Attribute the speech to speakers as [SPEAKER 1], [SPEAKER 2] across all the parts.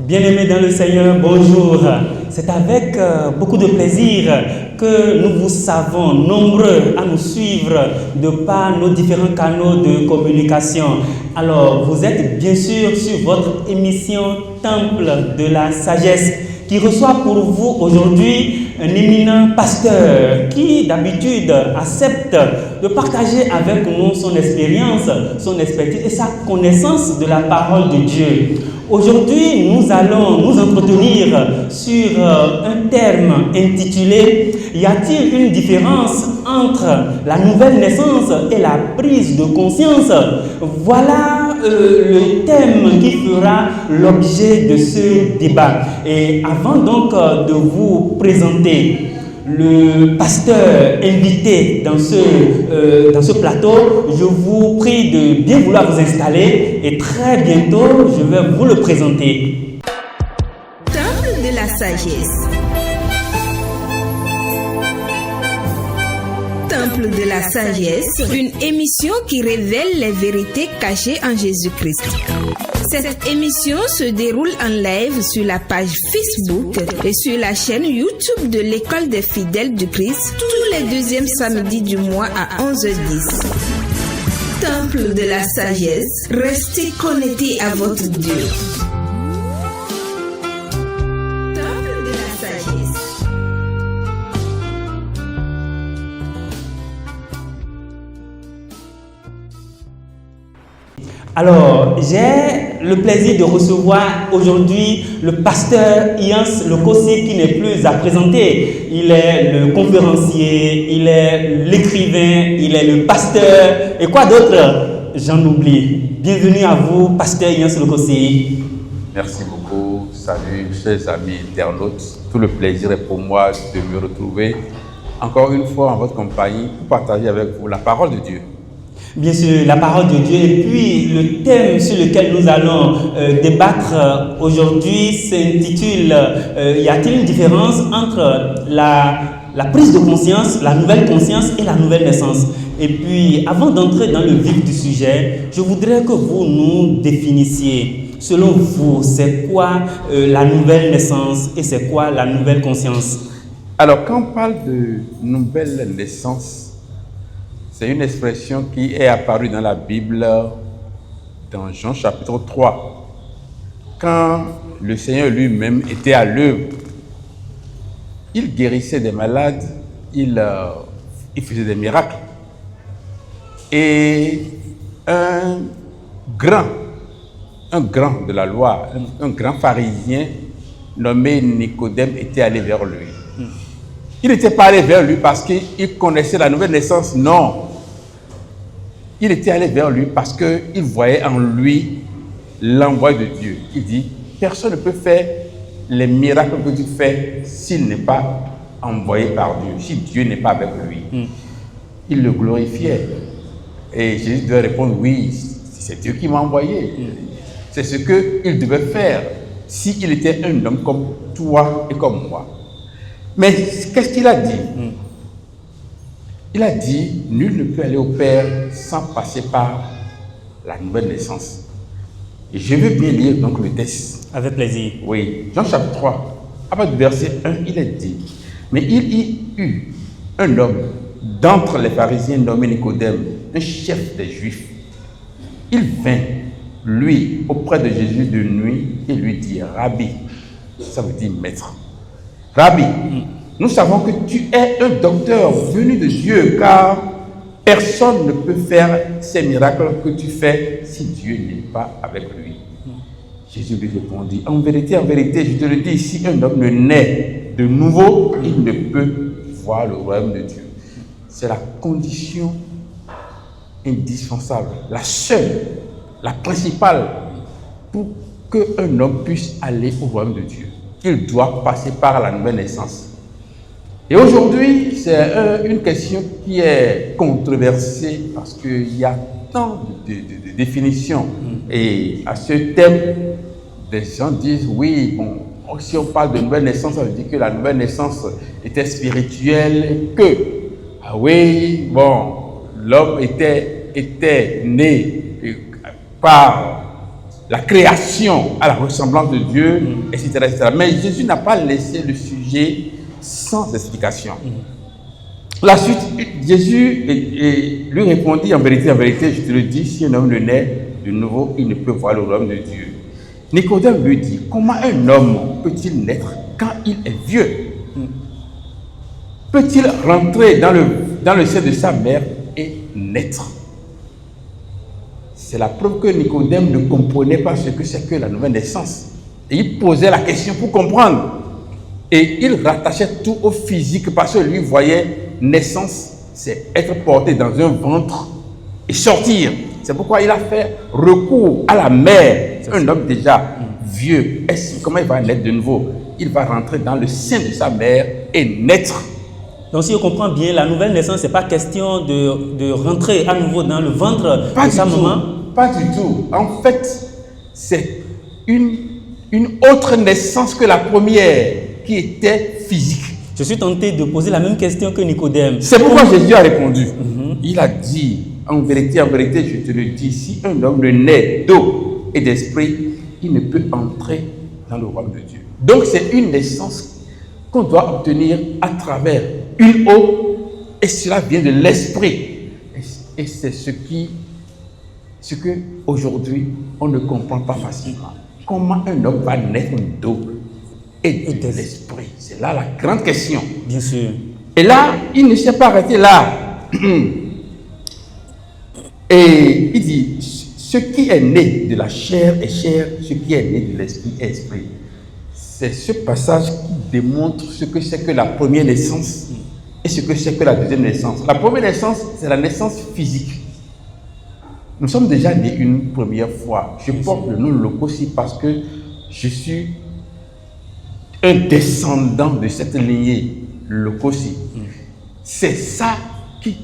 [SPEAKER 1] Bien-aimés dans le Seigneur, bonjour. C'est avec beaucoup de plaisir que nous vous savons nombreux à nous suivre de par nos différents canaux de communication. Alors, vous êtes bien sûr sur votre émission Temple de la Sagesse qui reçoit pour vous aujourd'hui un éminent pasteur qui d'habitude accepte de partager avec nous son expérience, son expertise et sa connaissance de la parole de Dieu. Aujourd'hui, nous allons nous entretenir sur un terme intitulé « Y a-t-il une différence entre la nouvelle naissance et la prise de conscience ?» Voilà le thème qui fera l'objet de ce débat. Et avant donc de vous présenter le pasteur invité dans ce plateau, je vous prie de bien vouloir vous installer et très bientôt, je vais vous le présenter.
[SPEAKER 2] Temple de la sagesse. Temple de la sagesse, une émission qui révèle les vérités cachées en Jésus-Christ. Cette émission se déroule en live sur la page Facebook et sur la chaîne YouTube de l'École des fidèles du Christ tous les deuxièmes samedis du mois à 11h10. Temple de la sagesse, restez connectés à votre Dieu. Temple de la sagesse.
[SPEAKER 1] Alors, j'ai le plaisir de recevoir aujourd'hui le pasteur Ians Lokossi qui n'est plus à présenter. Il est le conférencier, il est l'écrivain, il est le pasteur et quoi d'autre? J'en oublie. Bienvenue à vous, pasteur Ians Lokossi.
[SPEAKER 3] Merci beaucoup. Salut, chers amis internautes. Tout le plaisir est pour moi de me retrouver encore une fois en votre compagnie pour partager avec vous la parole de Dieu.
[SPEAKER 1] Bien sûr, la parole de Dieu. Et puis, le thème sur lequel nous allons débattre aujourd'hui s'intitule Y a-t-il une différence entre la prise de conscience, la nouvelle conscience et la nouvelle naissance? Et puis, avant d'entrer dans le vif du sujet, je voudrais que vous nous définissiez, selon vous, c'est quoi la nouvelle naissance et c'est quoi la nouvelle conscience?
[SPEAKER 3] Alors, quand on parle de nouvelle naissance, c'est une expression qui est apparue dans la Bible, dans Jean chapitre 3. Quand le Seigneur lui-même était à l'œuvre, il guérissait des malades, il faisait des miracles. Et un grand de la loi, un grand pharisien nommé Nicodème était allé vers lui. Il n'était pas allé vers lui parce qu'il connaissait la nouvelle naissance, non. Il était allé vers lui parce qu'il voyait en lui l'envoi de Dieu. Il dit, personne ne peut faire les miracles que tu fais s'il n'est pas envoyé par Dieu, si Dieu n'est pas avec lui. Il le glorifiait. Et Jésus devait répondre, oui, c'est Dieu qui m'a envoyé. C'est ce qu'il devait faire s'il était un homme comme toi et comme moi. Mais qu'est-ce qu'il a dit? Il a dit, nul ne peut aller au Père sans passer par la nouvelle naissance. Et je veux bien lire donc le texte.
[SPEAKER 1] Avec plaisir.
[SPEAKER 3] Oui, Jean chapitre 3, à partir du verset 1, il est dit, mais il y eut un homme d'entre les pharisiens nommé Nicodème, un chef des Juifs. Il vint, lui, auprès de Jésus de nuit et lui dit, Rabbi, ça veut dire maître. Rabbi, nous savons que tu es un docteur venu de Dieu, car personne ne peut faire ces miracles que tu fais si Dieu n'est pas avec lui. Jésus lui répondit, en vérité, je te le dis, si un homme ne naît de nouveau, il ne peut voir le royaume de Dieu. C'est la condition indispensable, la seule, la principale, pour qu'un homme puisse aller au royaume de Dieu. Il doit passer par la nouvelle naissance. Et aujourd'hui, c'est une question qui est controversée parce qu'il y a tant de définitions. Et à ce thème, des gens disent, oui, bon, si on parle de nouvelle naissance, ça veut dire que la nouvelle naissance était spirituelle, que, ah oui, bon, l'homme était né par la création à la ressemblance de Dieu, etc., etc. Mais Jésus n'a pas laissé le sujet sans explication. La suite, Jésus lui répondit, en vérité, je te le dis, si un homme ne naît de nouveau, il ne peut voir le royaume de Dieu. Nicodème lui dit, comment un homme peut-il naître quand il est vieux? Peut-il rentrer dans le sein de sa mère et naître? C'est la preuve que Nicodème ne comprenait pas ce que c'est que la nouvelle naissance. Et il posait la question pour comprendre. Et il rattachait tout au physique parce que lui voyait naissance, c'est être porté dans un ventre et sortir. C'est pourquoi il a fait recours à la mère. Un homme déjà vieux, comment il va naître de nouveau? Il va rentrer dans le sein de sa mère et naître.
[SPEAKER 1] Donc si je comprends bien, la nouvelle naissance, ce n'est pas question de rentrer à nouveau dans le ventre de sa maman.
[SPEAKER 3] Pas du tout. En fait, c'est une autre naissance que la première qui était physique.
[SPEAKER 1] Je suis tenté de poser la même question que Nicodème.
[SPEAKER 3] C'est pourquoi Jésus a répondu. Il a dit, en vérité, je te le dis, si un homme ne naît d'eau et d'esprit, il ne peut entrer dans le royaume de Dieu. Donc c'est une naissance qu'on doit obtenir à travers une eau, et cela vient de l'esprit. Et c'est ce que aujourd'hui on ne comprend pas facilement. Comment un homme va naître d'eau et de l'esprit? C'est là la grande question.
[SPEAKER 1] Bien sûr.
[SPEAKER 3] Et là, il ne s'est pas arrêté là. Et il dit, ce qui est né de la chair est chair, ce qui est né de l'esprit est esprit. C'est ce passage qui démontre ce que c'est que la première naissance et ce que c'est que la deuxième naissance. La première naissance, c'est la naissance physique. Nous sommes déjà nés une première fois. Je porte le nom Lokosi parce que je suis un descendant de cette lignée, Lokosi. C'est ça qui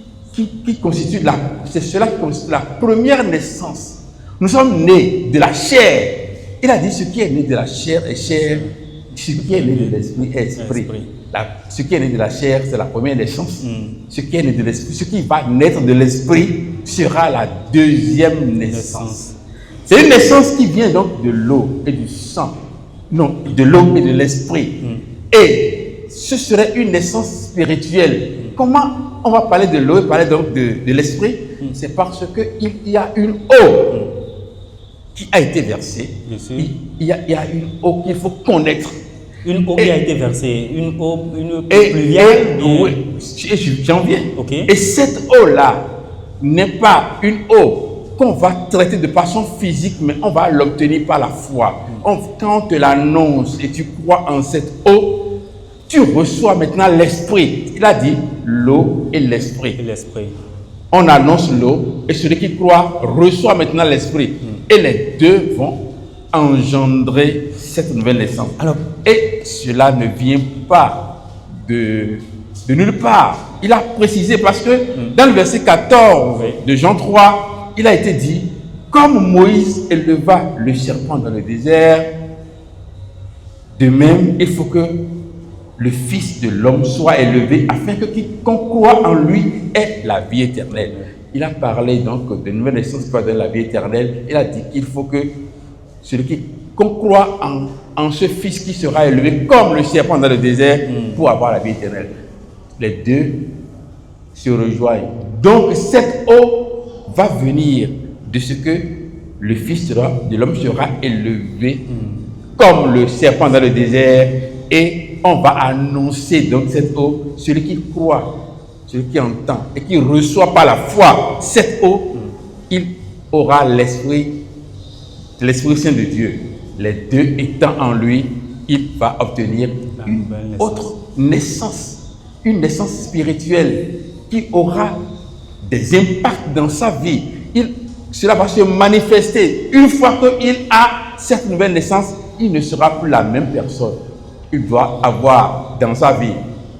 [SPEAKER 3] constitue c'est cela qui constitue la première naissance. Nous sommes nés de la chair. Il a dit ce qui est né de la chair est chair, ce qui est né de l'esprit est esprit. Ce qui est né de la chair, c'est la première naissance. Ce qui est né de l'esprit, ce qui va naître de l'esprit sera la deuxième naissance. C'est une naissance qui vient donc de l'eau et du sang. Non, de l'eau et de l'esprit. Et ce serait une naissance spirituelle. Comment on va parler de l'eau et parler donc de l'esprit? C'est parce qu'il y a une eau qui a été versée. Il y a une eau qu'il faut connaître.
[SPEAKER 1] Une eau qui a été versée, une eau pluviale.
[SPEAKER 3] Oui, j'en viens.
[SPEAKER 1] Okay.
[SPEAKER 3] Et cette eau-là n'est pas une eau qu'on va traiter de façon physique, mais on va l'obtenir par la foi. Quand on te l'annonce et tu crois en cette eau, tu reçois maintenant l'esprit. Il a dit l'eau et l'esprit. On annonce l'eau et celui qui croit reçoit maintenant l'esprit. Et les deux vont engendrer cette nouvelle naissance. Et cela ne vient pas de nulle part. Il a précisé parce que dans le verset 14 de Jean 3, il a été dit, comme Moïse éleva le serpent dans le désert, de même il faut que le Fils de l'homme soit élevé afin que quiconque croit en lui ait la vie éternelle. Il a parlé donc de nouvelle naissance qui va donner la vie éternelle. Il a dit qu'il faut que celui qui croit en ce Fils qui sera élevé comme le serpent dans le désert pour avoir la vie éternelle. Les deux se rejoignent. Donc cette eau va venir de ce que le Fils de l'homme sera élevé comme le serpent dans le désert, et on va annoncer donc cette eau, celui qui croit, celui qui entend et qui reçoit par la foi cette eau, il aura l'esprit Saint de Dieu. Les deux étant en lui, il va obtenir une autre naissance, une naissance spirituelle qui aura des impacts dans sa vie. Cela va se manifester. Une fois qu'il a cette nouvelle naissance, il ne sera plus la même personne. Il doit avoir dans sa vie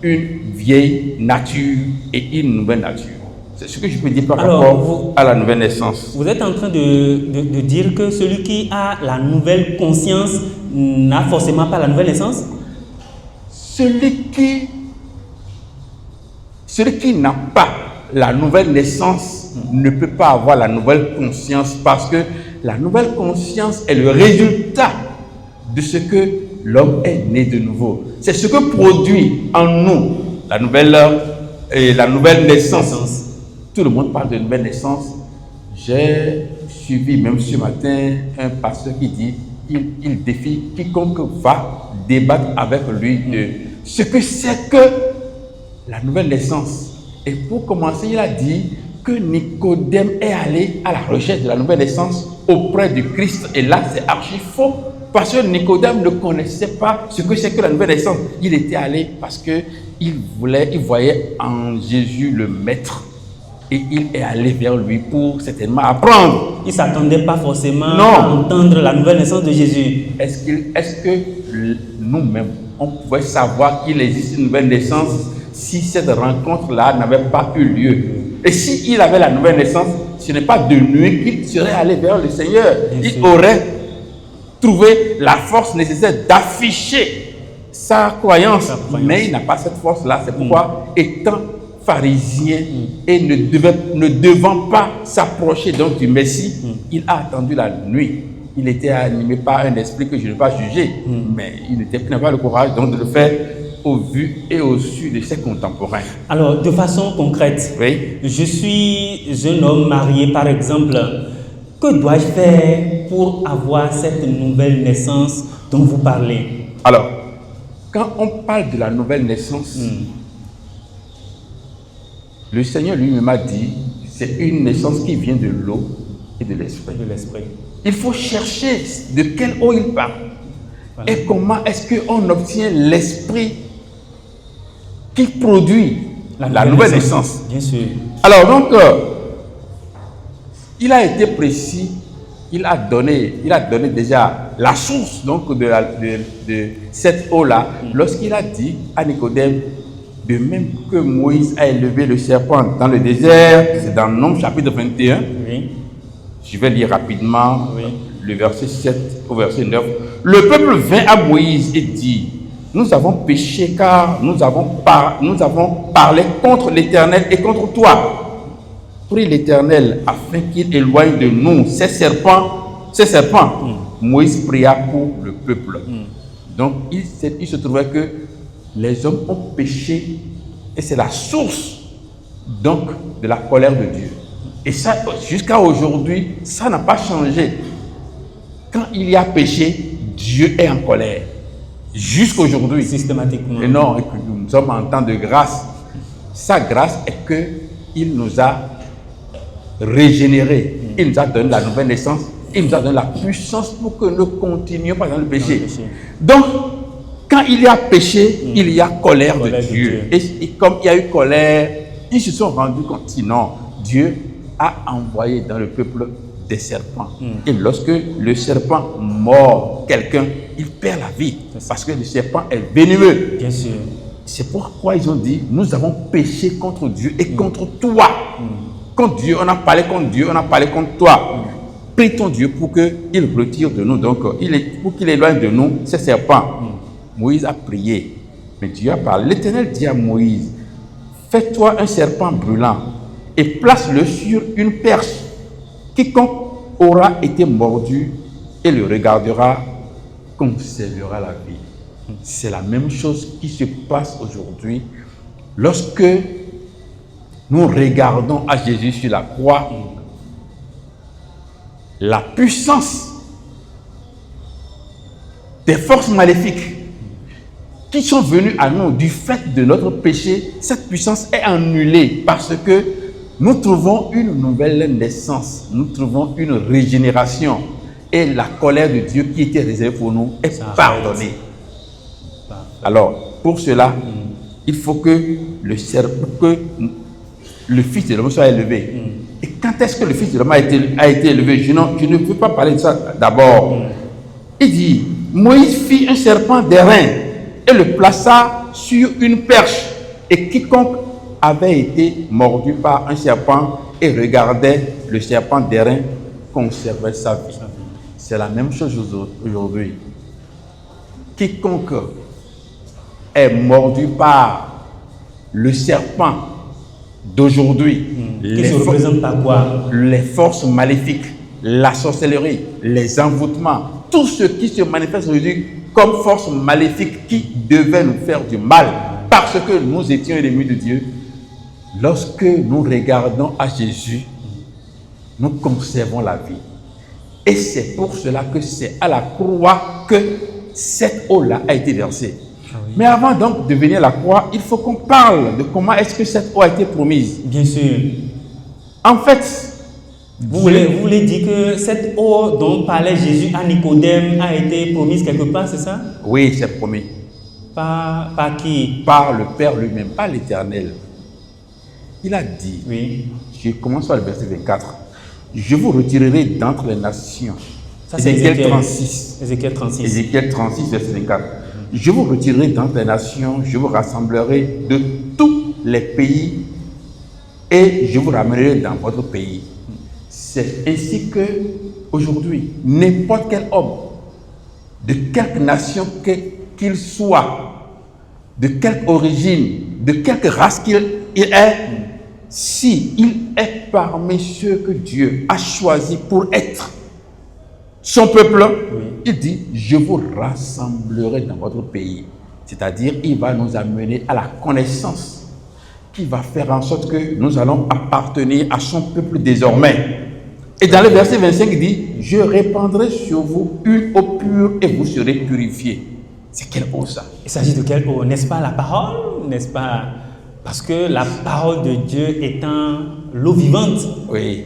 [SPEAKER 3] une vieille nature et une nouvelle nature. C'est ce que je peux dire par rapport à la nouvelle naissance.
[SPEAKER 1] Vous êtes en train de dire que celui qui a la nouvelle conscience n'a forcément pas la nouvelle naissance?
[SPEAKER 3] Celui qui n'a pas la nouvelle naissance ne peut pas avoir la nouvelle conscience, parce que la nouvelle conscience est le résultat de ce que l'homme est né de nouveau. C'est ce que produit en nous la nouvelle naissance. Tout le monde parle de nouvelle naissance. J'ai suivi même ce matin un pasteur qui dit il défie quiconque va débattre avec lui de ce que c'est que la nouvelle naissance. Et pour commencer, il a dit que Nicodème est allé à la recherche de la nouvelle naissance auprès du Christ. Et là, c'est archi faux. Parce que Nicodème ne connaissait pas ce que c'est que la nouvelle naissance. Il était allé parce qu'il voyait en Jésus le maître. Et il est allé vers lui pour certainement apprendre.
[SPEAKER 1] Il ne s'attendait pas forcément à entendre la nouvelle naissance de Jésus.
[SPEAKER 3] Est-ce que nous-mêmes, on pouvait savoir qu'il existe une nouvelle naissance si cette rencontre-là n'avait pas eu lieu? Et s'il avait la nouvelle naissance, ce n'est pas de nuit qu'il serait allé vers le Seigneur. Il aurait trouvé la force nécessaire d'afficher sa croyance. Mais il n'a pas cette force-là. C'est pourquoi, étant pharisien et ne devant pas s'approcher donc du Messie, il a attendu la nuit. Il était animé par un esprit que je ne vais pas juger, mais il n'avait pas le courage donc de le faire au vu et au su de ses contemporains.
[SPEAKER 1] Alors, de façon concrète,
[SPEAKER 3] oui.
[SPEAKER 1] Je suis jeune homme marié par exemple. Que dois-je faire pour avoir cette nouvelle naissance dont vous parlez?
[SPEAKER 3] Alors, quand on parle de la nouvelle naissance, le Seigneur lui-même a dit, c'est une naissance qui vient de l'eau et de l'esprit. Il faut chercher de quelle eau il parle. Voilà. Et comment est-ce qu'on obtient l'esprit qui produit la nouvelle naissance.
[SPEAKER 1] Bien sûr.
[SPEAKER 3] Alors donc, il a été précis, il a donné déjà la source donc de cette eau-là, lorsqu'il a dit à Nicodème, de même que Moïse a élevé le serpent dans le désert, c'est dans Nombres chapitre 21.
[SPEAKER 1] Oui.
[SPEAKER 3] Je vais lire rapidement le verset 7 au verset 9. Le peuple vint à Moïse et dit, nous avons péché car nous avons parlé contre l'Éternel et contre toi. Prie l'Éternel afin qu'il éloigne de nous ces serpents. Moïse pria pour le peuple. Donc il se trouvait que les hommes ont péché et c'est la source donc de la colère de Dieu. Et ça, jusqu'à aujourd'hui, ça n'a pas changé. Quand il y a péché, Dieu est en colère. Jusqu'aujourd'hui.
[SPEAKER 1] Systématiquement.
[SPEAKER 3] Et non, nous sommes en temps de grâce. Sa grâce est qu'il nous a régénérés. Il nous a donné la nouvelle naissance. Il nous a donné la puissance pour que nous continuions pas dans le péché. Donc, quand il y a péché, il y a colère de Dieu. Et comme il y a eu colère, ils se sont rendus compte. Sinon, Dieu a envoyé dans le peuple des serpents. Et lorsque le serpent mord quelqu'un, il perd la vie. Parce que le serpent est venimeux.
[SPEAKER 1] Bien sûr.
[SPEAKER 3] C'est pourquoi ils ont dit, nous avons péché contre Dieu et contre toi. Contre Dieu, on a parlé contre Dieu, on a parlé contre toi. Prie ton Dieu pour qu'il retire de nous, donc pour qu'il éloigne de nous ces serpents. Moïse a prié, mais Dieu a parlé. L'Éternel dit à Moïse, fais-toi un serpent brûlant et place-le sur une perche. Quiconque aura été mordu et le regardera conservera la vie. C'est la même chose qui se passe aujourd'hui lorsque nous regardons à Jésus sur la croix. La puissance des forces maléfiques qui sont venues à nous du fait de notre péché, cette puissance est annulée parce que nous trouvons une nouvelle naissance, nous trouvons une régénération et la colère de Dieu qui était réservée pour nous est pardonnée. Alors, pour cela, il faut que le Fils de l'homme soit élevé. Et quand est-ce que le Fils de l'homme a été élevé? Je ne peux pas parler de ça d'abord. Il dit, Moïse fit un serpent d'airain et le plaça sur une perche. Et quiconque avait été mordu par un serpent et regardait le serpent d'airain conservait sa vie. C'est la même chose aujourd'hui. Quiconque est mordu par le serpent d'aujourd'hui,
[SPEAKER 1] qui se représente par quoi?
[SPEAKER 3] Les forces maléfiques la sorcellerie, les envoûtements, tout ce qui se manifeste aujourd'hui comme force maléfique qui devait nous faire du mal parce que nous étions ennemis de Dieu. Lorsque nous regardons à Jésus, nous conservons la vie. Et c'est pour cela que c'est à la croix que cette eau-là a été versée.
[SPEAKER 1] Oui.
[SPEAKER 3] Mais avant donc de venir à la croix, il faut qu'on parle de comment est-ce que cette eau a été promise.
[SPEAKER 1] Bien sûr.
[SPEAKER 3] En fait,
[SPEAKER 1] Vous voulez dire que cette eau dont parlait Jésus à Nicodème a été promise quelque part, c'est ça?
[SPEAKER 3] oui, c'est promis.
[SPEAKER 1] Par qui?
[SPEAKER 3] Par le Père lui-même, par l'Éternel. Il a dit,
[SPEAKER 1] Oui.
[SPEAKER 3] je commence par le verset 24, je vous retirerai d'entre les nations.
[SPEAKER 1] Ça, c'est
[SPEAKER 3] Ézéchiel 36.
[SPEAKER 1] Ézéchiel 36.
[SPEAKER 3] Ézéchiel 36, verset 24. Je vous retirerai d'entre les nations, je vous rassemblerai de tous les pays et je vous ramènerai dans votre pays. C'est ainsi que aujourd'hui, n'importe quel homme, de quelque nation qu'il soit, de quelque origine, de quelque race qu'il est, si il est parmi ceux que Dieu a choisis pour être son peuple, il dit, je vous rassemblerai dans votre pays. C'est-à-dire, il va nous amener à la connaissance qui va faire en sorte que nous allons appartenir à son peuple désormais. Et dans le verset 25, il dit, je répandrai sur vous une eau pure et vous serez purifiés. C'est quelle eau ça?
[SPEAKER 1] Il s'agit de quelle eau? N'est-ce pas la parole? N'est-ce pas? Parce que la parole de Dieu étant l'eau vivante.
[SPEAKER 3] Oui.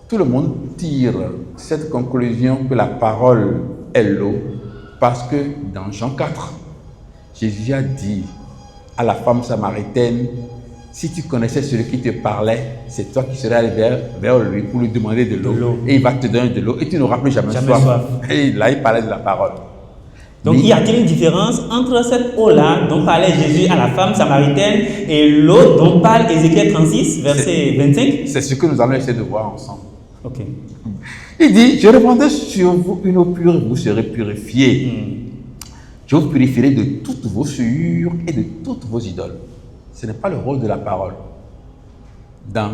[SPEAKER 3] Tout le monde tire cette conclusion que la parole est l'eau parce que dans Jean 4, Jésus a dit à la femme samaritaine, si tu connaissais celui qui te parlait, c'est toi qui serais allé vers lui pour lui demander de l'eau. Et il va te donner de l'eau et tu n'auras plus jamais soif. Et là, il parlait de la parole.
[SPEAKER 1] Donc, y a-t-il une différence entre cette eau-là dont parlait Jésus à la femme samaritaine et l'eau dont parle Ézéchiel 36, verset 25?
[SPEAKER 3] C'est ce que nous allons essayer de voir ensemble.
[SPEAKER 1] Ok.
[SPEAKER 3] Il dit, je répandrai sur vous une eau pure, vous serez purifiés. Je vous purifierai de toutes vos souillures et de toutes vos idoles. Ce n'est pas le rôle de la parole. Dans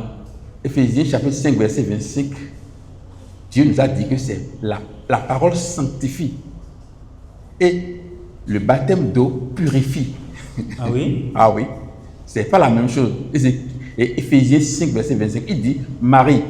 [SPEAKER 3] Éphésiens chapitre 5, verset 25, Dieu nous a dit que c'est la parole sanctifie. Et le baptême d'eau purifie.
[SPEAKER 1] Ah oui?
[SPEAKER 3] Ah oui. Ce n'est pas la même chose. Et Éphésiens 5, verset 25, il dit, Marie,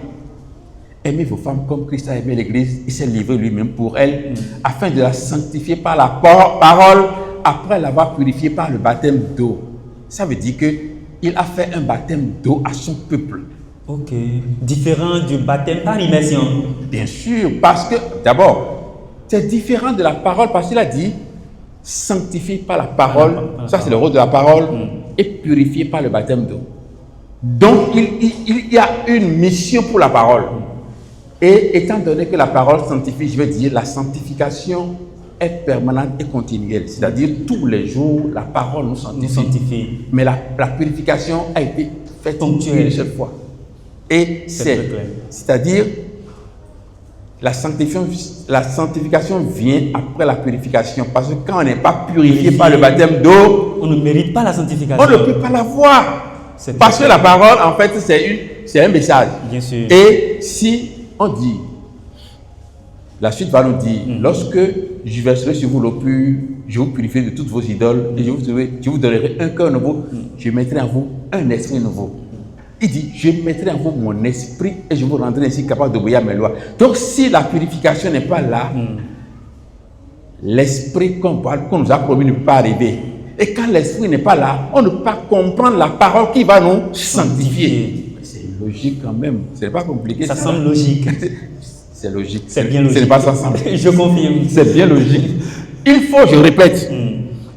[SPEAKER 3] aimez vos femmes comme Christ a aimé l'Église et s'est livré lui-même pour elle, afin de la sanctifier par la parole, après l'avoir purifiée par le baptême d'eau. Ça veut dire qu'il a fait un baptême d'eau à son peuple.
[SPEAKER 1] Ok. Différent du baptême par immersion.
[SPEAKER 3] Bien sûr, parce que, d'abord, c'est différent de la parole, parce qu'il a dit sanctifié par la parole, ça c'est le rôle de la parole, et purifié par le baptême d'eau. Donc, il y a une mission pour la parole. Et étant donné que la parole sanctifie, je veux dire, la sanctification est permanente et continuelle. C'est-à-dire, tous les jours, la parole nous sanctifie. Mais la purification a été faite une seule fois. Et c'est-à-dire, la sanctification vient après la purification. Parce que quand on n'est pas purifié par le baptême d'eau,
[SPEAKER 1] on ne mérite pas la sanctification.
[SPEAKER 3] On ne peut pas la voir. Parce que la parole, en fait, c'est un message.
[SPEAKER 1] Bien sûr.
[SPEAKER 3] Et si on dit, la suite va nous dire, lorsque je verserai sur vous l'eau pure, je vous purifierai de toutes vos idoles et je vous donnerai un cœur nouveau, je mettrai en vous un esprit nouveau. Il dit, je mettrai en vous mon esprit et je vous rendrai ainsi capable d'obéir à mes lois. Donc si la purification n'est pas là, l'esprit qu'on nous a promis ne peut pas arriver. Et quand l'esprit n'est pas là, on ne peut pas comprendre la parole qui va nous sanctifier. C'est logique quand même, ce n'est pas compliqué.
[SPEAKER 1] Ça semble logique.
[SPEAKER 3] C'est logique.
[SPEAKER 1] C'est bien logique.
[SPEAKER 3] Ce n'est pas ça semble.
[SPEAKER 1] Je confirme.
[SPEAKER 3] C'est bien logique. Il faut, je répète,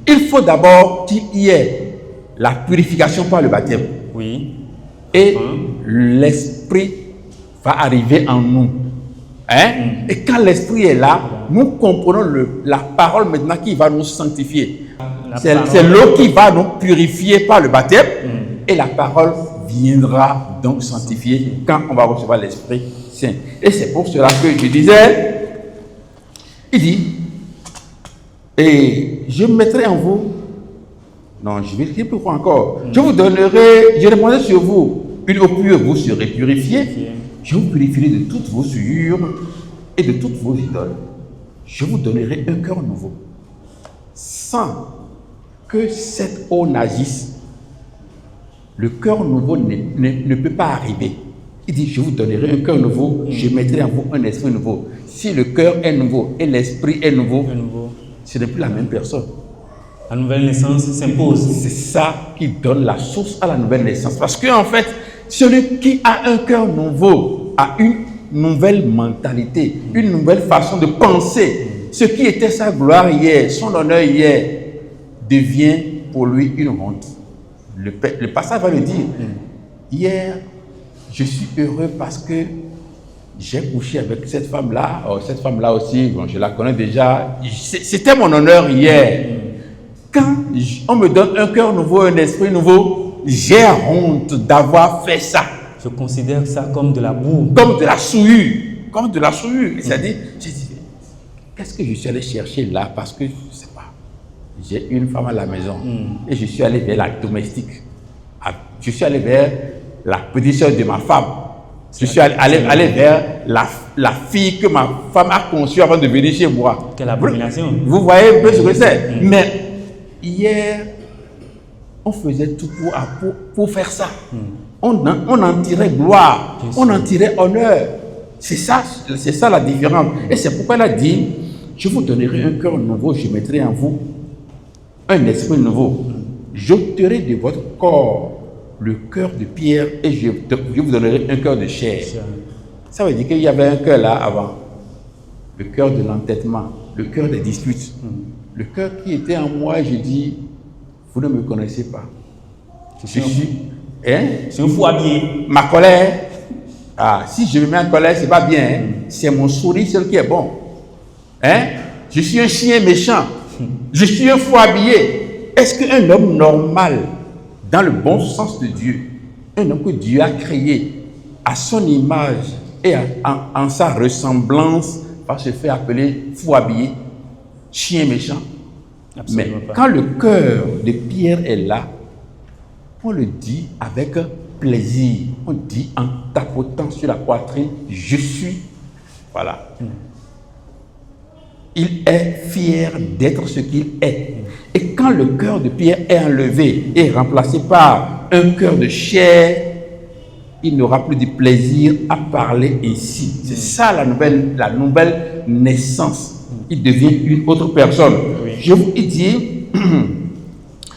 [SPEAKER 3] il faut d'abord qu'il y ait la purification par le baptême.
[SPEAKER 1] Oui.
[SPEAKER 3] Et l'esprit va arriver en nous. Et quand l'esprit est là, nous comprenons la parole maintenant qui va nous sanctifier. C'est l'eau qui va nous purifier par le baptême. Et la parole viendra donc sanctifier quand on va recevoir l'Esprit Saint. Et c'est pour cela que je disais, il dit, et je mettrai en vous, non, je vais dire pourquoi encore, je vous donnerai, je répondrai sur vous une eau pure, vous serez purifiés, je vous purifierai de toutes vos souillures et de toutes vos idoles. Je vous donnerai un cœur nouveau, sans que cette eau n'agisse. Le cœur nouveau ne peut pas arriver. Il dit, je vous donnerai un cœur nouveau, je mettrai en vous un esprit nouveau. Si le cœur est nouveau et l'esprit est nouveau, ce n'est plus la même personne.
[SPEAKER 1] La nouvelle naissance s'impose.
[SPEAKER 3] C'est ça qui donne la source à la nouvelle naissance. Parce qu'en fait, celui qui a un cœur nouveau a une nouvelle mentalité, une nouvelle façon de penser. Ce qui était sa gloire hier, son honneur hier, devient pour lui une honte. Le passage va le dire. Hier, je suis heureux parce que j'ai couché avec cette femme-là. Oh, cette femme-là aussi, bon, je la connais déjà. C'était mon honneur hier. Quand on me donne un cœur nouveau, un esprit nouveau, j'ai honte d'avoir fait ça.
[SPEAKER 1] Je considère ça comme de la boue.
[SPEAKER 3] Comme de la souillure. Comme de la souillure. C'est-à-dire, j'ai dit, qu'est-ce que je suis allé chercher là? Parce que, je ne sais pas, j'ai une femme à la maison et je suis allé vers la domestique. Je suis allé vers la petite soeur de ma femme. Je suis allé vers la fille que ma femme a conçue avant de venir chez moi.
[SPEAKER 1] Quelle abomination.
[SPEAKER 3] Vous voyez un peu ce que c'est. Mais hier, on faisait tout pour faire ça. On en tirait gloire, on en tirait honneur. C'est ça la différence. Et c'est pourquoi elle a dit, je vous donnerai un cœur nouveau, je mettrai en vous un esprit nouveau. J'ôterai de votre corps le cœur de pierre et je vous donnerai un cœur de chair. Ça veut dire qu'il y avait un cœur là avant. Le cœur de l'entêtement, le cœur des disputes. Le cœur qui était en moi, je dis, vous ne me connaissez pas. Je suis
[SPEAKER 1] un fou habillé.
[SPEAKER 3] Ma colère, si je me mets en colère, c'est pas bien. C'est mon sourire seul qui est bon. Je suis un chien méchant. Je suis un fou habillé. Est-ce qu'un homme normal, dans le bon sens de Dieu, un homme que Dieu a créé à son image et en sa ressemblance, va se faire appeler fou habillé, chien méchant?
[SPEAKER 1] Absolument.
[SPEAKER 3] Mais
[SPEAKER 1] pas.
[SPEAKER 3] quand le cœur de Pierre est là, on le dit avec plaisir. On dit en tapotant sur la poitrine, je suis. Voilà. Il est fier d'être ce qu'il est. Et quand le cœur de Pierre est enlevé et remplacé par un cœur de chair, il n'aura plus de plaisir à parler ici. C'est ça la nouvelle naissance. Il devient une autre personne.
[SPEAKER 1] Oui.
[SPEAKER 3] Je vous dis,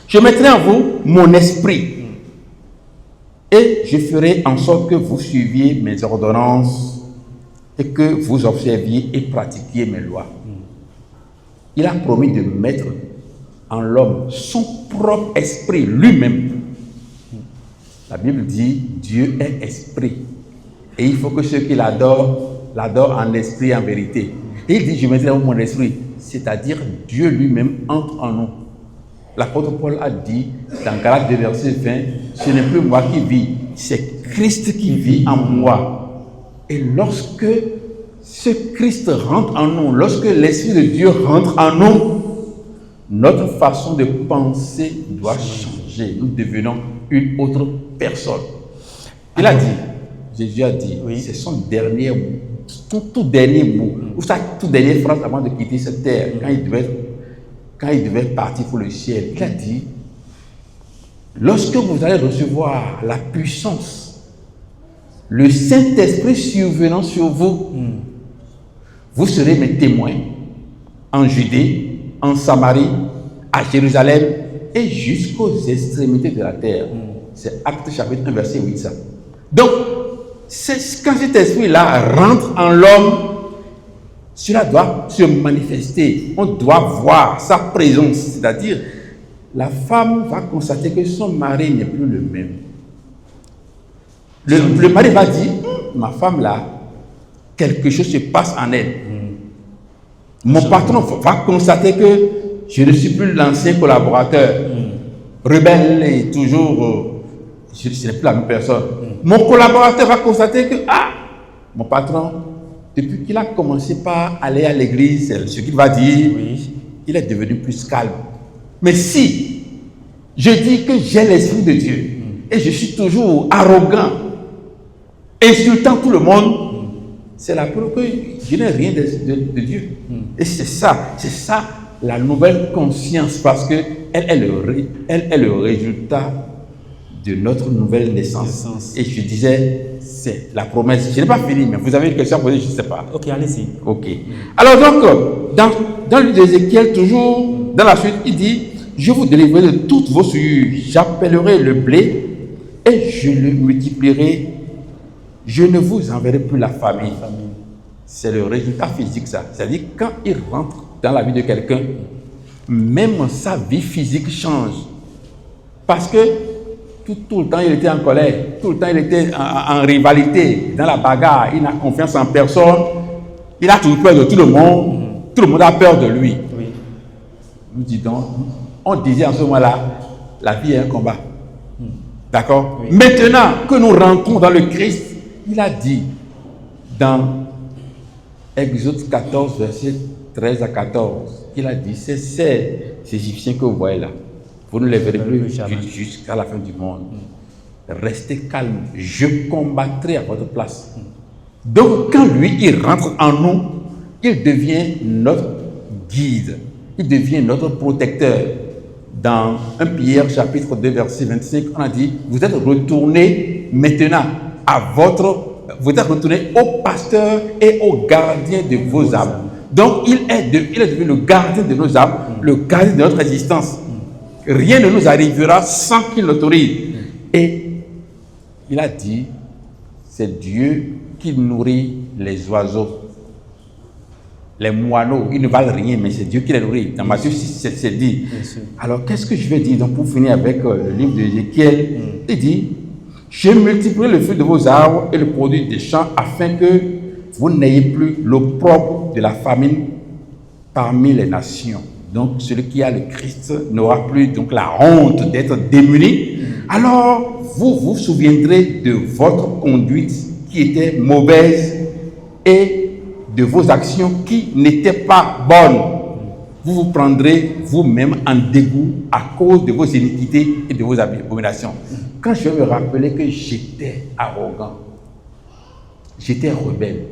[SPEAKER 3] je mettrai en vous mon esprit et je ferai en sorte que vous suiviez mes ordonnances et que vous observiez et pratiquiez mes lois. Il a promis de mettre en l'homme son propre esprit lui-même. La Bible dit, Dieu est esprit. Et il faut que ceux qui l'adorent en esprit et en vérité. Et il dit, je mettrai en mon esprit. C'est-à-dire, Dieu lui-même entre en nous. L'apôtre Paul a dit, dans Galates 2, verset 20, ce n'est plus moi qui vis, c'est Christ qui vit en moi. Et lorsque ce Christ rentre en nous, lorsque l'Esprit de Dieu rentre en nous, notre façon de penser doit changer. Nous devenons une autre personne. Il a dit, Jésus a dit,
[SPEAKER 1] oui.
[SPEAKER 3] c'est son dernier mot, son tout dernier mot, ou sa toute dernière phrase avant de quitter cette terre, quand il devait partir pour le ciel. Il a dit, lorsque vous allez recevoir la puissance, le Saint-Esprit survenant sur vous, vous serez mes témoins en Judée, en Samarie, à Jérusalem et jusqu'aux extrémités de la terre. C'est Actes chapitre 1, verset 8. Ça. Donc, quand cet esprit-là rentre en l'homme, cela doit se manifester. On doit voir sa présence. C'est-à-dire, la femme va constater que son mari n'est plus le même. Le mari va dire, ma femme là, quelque chose se passe en elle. Mon patron va constater que je ne suis plus l'ancien collaborateur, rebelle et toujours, je ne suis plus la même personne. Mon collaborateur va constater que, mon patron, depuis qu'il a commencé par aller à l'église, c'est ce qu'il va dire,
[SPEAKER 1] Oui.
[SPEAKER 3] il est devenu plus calme. Mais si je dis que j'ai l'Esprit de Dieu et je suis toujours arrogant, insultant tout le monde, c'est la preuve que je n'ai rien de Dieu. Et c'est ça la nouvelle conscience, parce que elle est le résultat de notre nouvelle naissance. Et je disais, c'est la promesse. Je n'ai pas fini, mais vous avez une question à poser, je ne sais pas.
[SPEAKER 1] Ok, allez-y.
[SPEAKER 3] Ok. Alors donc, dans le livre d'Ézéchiel, toujours dans la suite, il dit, je vous délivrerai de toutes vos souillures, j'appellerai le blé et je le multiplierai. Je ne vous enverrai plus la famine. C'est le résultat physique, ça. C'est-à-dire, quand il rentre dans la vie de quelqu'un, même sa vie physique change. Parce que tout le temps, il était en colère. Tout le temps, il était en rivalité, dans la bagarre. Il n'a confiance en personne. Il a toujours peur de tout le monde. Tout le monde a peur de lui.
[SPEAKER 1] Oui.
[SPEAKER 3] Nous disons, on disait en ce moment-là, la vie est un combat. D'accord? Oui. Maintenant que nous rentrons dans le Christ, il a dit dans Exode 14, verset 13 à 14, il a dit, c'est ces Égyptiens que vous voyez là, vous ne les verrez plus jusqu'à la fin du monde. Restez calme, je combattrai à votre place. Donc quand lui, il rentre en nous, il devient notre guide, il devient notre protecteur. Dans 1 Pierre chapitre 2 verset 25, on a dit, vous êtes retournés maintenant vous êtes retournés au pasteur et au gardien de vos âmes. Donc il est devenu le gardien de nos âmes, le gardien de notre existence. Rien ne nous arrivera sans qu'il l'autorise. Et il a dit, c'est Dieu qui nourrit les oiseaux. Les moineaux, ils ne valent rien, mais c'est Dieu qui les nourrit. Dans Matthieu 6, c'est dit. Alors, qu'est-ce que je vais dire? Donc, pour finir avec le livre d'Ézéchiel, il dit, je multiplierai le fruit de vos arbres et le produit des champs, afin que vous n'ayez plus l'opprobre de la famine parmi les nations. Donc, celui qui a le Christ n'aura plus donc la honte d'être démuni. Alors, vous vous souviendrez de votre conduite qui était mauvaise et de vos actions qui n'étaient pas bonnes. Vous vous prendrez vous-même en dégoût à cause de vos iniquités et de vos abominations. Quand je me rappelais que j'étais arrogant, j'étais rebelle,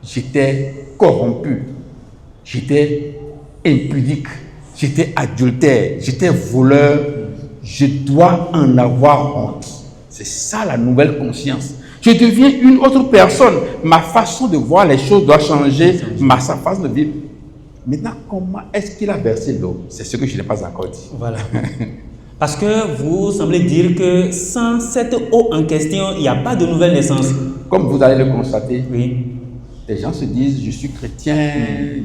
[SPEAKER 3] j'étais corrompu, j'étais impudique, j'étais adultère, j'étais voleur, je dois en avoir honte. C'est ça la nouvelle conscience. Je deviens une autre personne. Ma façon de voir les choses doit changer. Ma façon de vivre. Maintenant, comment est-ce qu'il a versé l'eau? C'est ce que je n'ai pas encore dit.
[SPEAKER 1] Voilà. Parce que vous semblez dire que sans cette eau en question, il n'y a pas de nouvelle naissance.
[SPEAKER 3] Comme vous allez le constater,
[SPEAKER 1] oui.
[SPEAKER 3] Les gens se disent, je suis chrétien,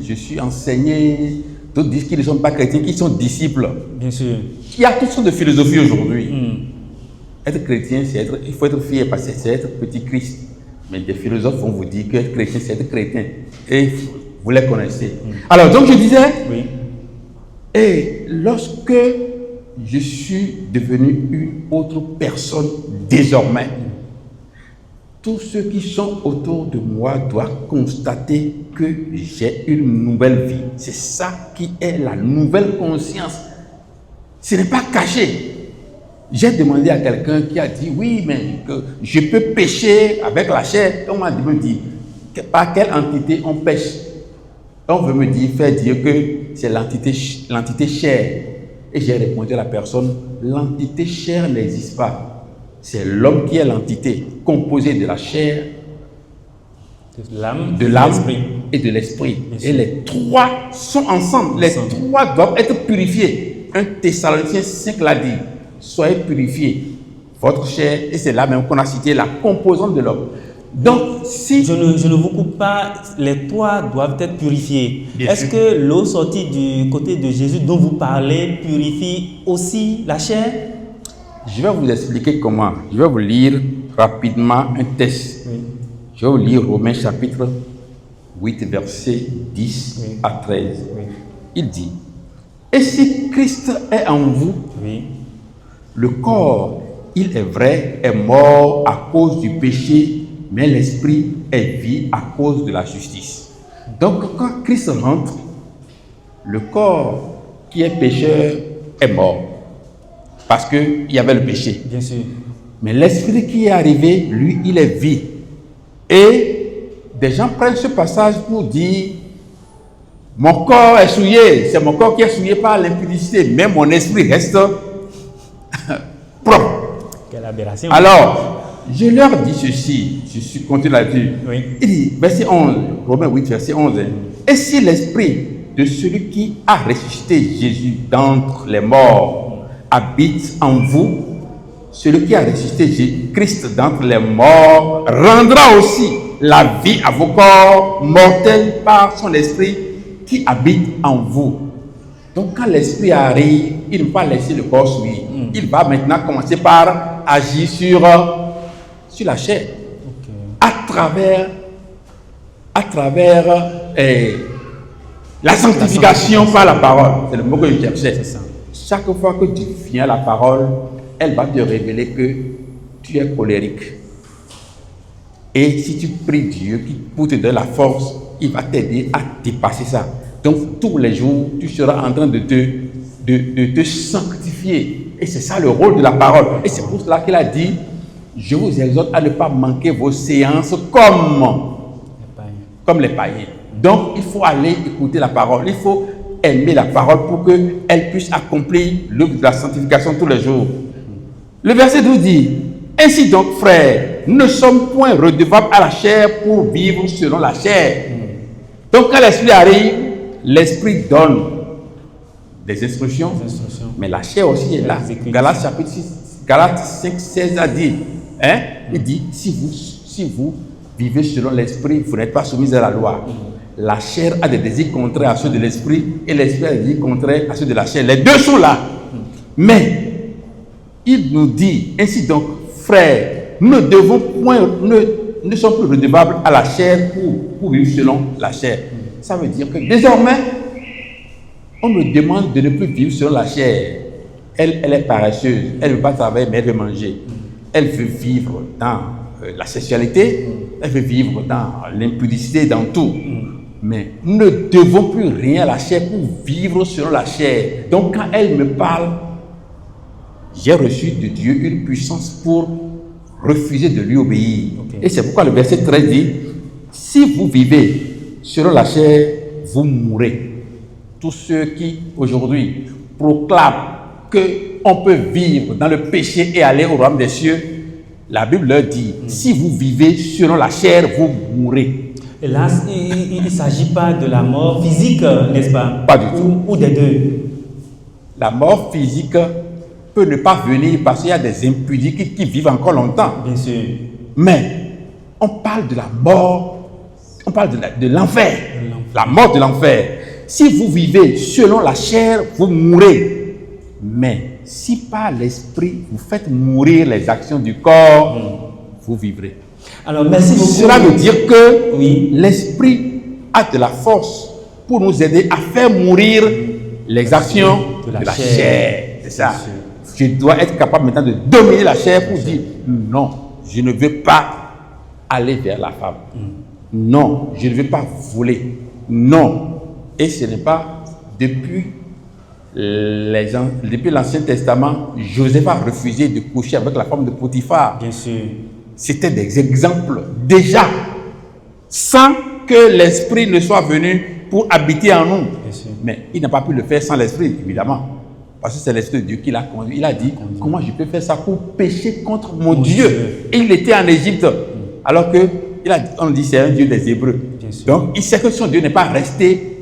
[SPEAKER 3] je suis enseigné. D'autres disent qu'ils ne sont pas chrétiens, qu'ils sont disciples.
[SPEAKER 1] Bien sûr.
[SPEAKER 3] Il y a toutes sortes de philosophies aujourd'hui. Être chrétien, il faut être fier parce que c'est être petit Christ. Mais des philosophes vont vous dire qu'être chrétien, c'est être chrétien. Et vous les connaissez. Alors, donc je disais,
[SPEAKER 1] oui.
[SPEAKER 3] Et lorsque je suis devenu une autre personne désormais, tous ceux qui sont autour de moi doivent constater que j'ai une nouvelle vie. C'est ça qui est la nouvelle conscience. Ce n'est pas caché. J'ai demandé à quelqu'un qui a dit, oui, mais que je peux pécher avec la chair. On m'a dit, par quelle entité on pêche? On veut me dire, faire dire que c'est l'entité chair. Et j'ai répondu à la personne, l'entité chair n'existe pas. C'est l'homme qui est l'entité, composée de la chair, de l'âme et de l'esprit. Et les trois sont ensemble. Les trois doivent être purifiés. 1 Thessaloniciens 5 l'a dit. Soyez purifiés, votre chair, et c'est là même qu'on a cité la composante de l'homme. Donc, si... Je
[SPEAKER 1] ne vous coupe pas, les trois doivent être purifiés. Est-ce que l'eau sortie du côté de Jésus dont vous parlez purifie aussi la chair?
[SPEAKER 3] Je vais vous expliquer comment. Je vais vous lire rapidement un texte. Oui. Je vais vous lire Romains chapitre 8, verset 10 à 13. Oui. Il dit, et si Christ est en vous, le corps, il est vrai, est mort à cause du péché, mais l'esprit est vie à cause de la justice. Donc, quand Christ rentre, le corps qui est pécheur est mort. Parce qu'il y avait le péché.
[SPEAKER 1] Bien sûr.
[SPEAKER 3] Mais l'esprit qui est arrivé, lui, il est vie. Et des gens prennent ce passage pour dire mon corps est souillé, c'est mon corps qui est souillé par l'impudicité, mais mon esprit reste propre.
[SPEAKER 1] Quelle aberration.
[SPEAKER 3] Alors, je leur dis ceci, je suis continue là-dessus.
[SPEAKER 1] Oui.
[SPEAKER 3] Il dit, verset 11, Romains 8, verset 11. Et si l'esprit de celui qui a ressuscité Jésus d'entre les morts habite en vous, celui qui a ressuscité Christ d'entre les morts rendra aussi la vie à vos corps mortels par son esprit qui habite en vous. Donc quand l'esprit arrive, il ne va pas laisser le corps souiller. Il va maintenant commencer par agir sur la chair. À travers la sanctification par la parole. C'est le mot que je cherchais. Chaque fois que tu viens à la parole, elle va te révéler que tu es colérique. Et si tu pries Dieu pour te donner la force, il va t'aider à dépasser ça. Donc tous les jours, tu seras en train de te sanctifier. Et c'est ça le rôle de la parole. Et c'est pour cela qu'il a dit, je vous exhorte à ne pas manquer vos séances comme les païens. Donc il faut aller écouter la parole. Il faut aimer la parole pour qu'elle puisse accomplir l'œuvre de la sanctification tous les jours. Le verset 12 dit, ainsi donc frères, nous ne sommes point redevables à la chair pour vivre selon la chair. Donc quand l'esprit arrive, l'esprit donne des instructions, mais la chair aussi est là. Galates chapitre 6, Galates 5, 16 a dit, il dit, si vous vivez selon l'esprit, vous n'êtes pas soumis à la loi. La chair a des désirs contraires à ceux de l'esprit et l'esprit a des désirs contraires à ceux de la chair. Les deux sont là. Mais il nous dit, ainsi donc, frères, nous ne sommes plus redevables à la chair pour vivre selon la chair. Ça veut dire que désormais, on nous demande de ne plus vivre selon la chair. Elle est paresseuse, elle ne veut pas travailler, mais elle veut manger. Elle veut vivre dans la sexualité, elle veut vivre dans l'impudicité, dans tout. Mais nous ne devons plus rien à la chair pour vivre selon la chair. Donc quand elle me parle, j'ai reçu de Dieu une puissance pour refuser de lui obéir. Et c'est pourquoi le verset 13 dit, si vous vivez selon la chair, vous mourrez. Tous ceux qui aujourd'hui proclament qu'on peut vivre dans le péché et aller au royaume des cieux, la Bible leur dit, si vous vivez selon la chair, vous mourrez.
[SPEAKER 1] Et là, il ne s'agit pas de la mort physique, n'est-ce pas?
[SPEAKER 3] Pas du tout.
[SPEAKER 1] Ou des deux.
[SPEAKER 3] La mort physique peut ne pas venir parce qu'il y a des impudiques qui vivent encore longtemps.
[SPEAKER 1] Bien sûr.
[SPEAKER 3] Mais on parle de la mort, on parle de l'enfer, la mort de l'enfer. Si vous vivez selon la chair, vous mourrez. Mais si par l'esprit, vous faites mourir les actions du corps, vous vivrez.
[SPEAKER 1] Alors, merci beaucoup.
[SPEAKER 3] Cela veut dire que l'esprit a de la force pour nous aider à faire mourir les actions de la chair. C'est ça. Je dois être capable maintenant de dominer la chair pour dire non, je ne veux pas aller vers la femme. Non, je ne veux pas voler. Non. Et ce n'est pas depuis l'Ancien Testament, Joseph a refusé de coucher avec la femme de Potiphar.
[SPEAKER 1] Bien sûr.
[SPEAKER 3] C'était des exemples déjà, sans que l'esprit ne soit venu pour habiter en nous. Mais il n'a pas pu le faire sans l'esprit, évidemment. Parce que c'est l'esprit de Dieu qui l'a conduit. Il a dit, comment je peux faire ça pour pécher contre mon Dieu? Et il était en Égypte. Alors que, on dit, c'est un Dieu des Hébreux. Donc, il sait que son Dieu n'est pas resté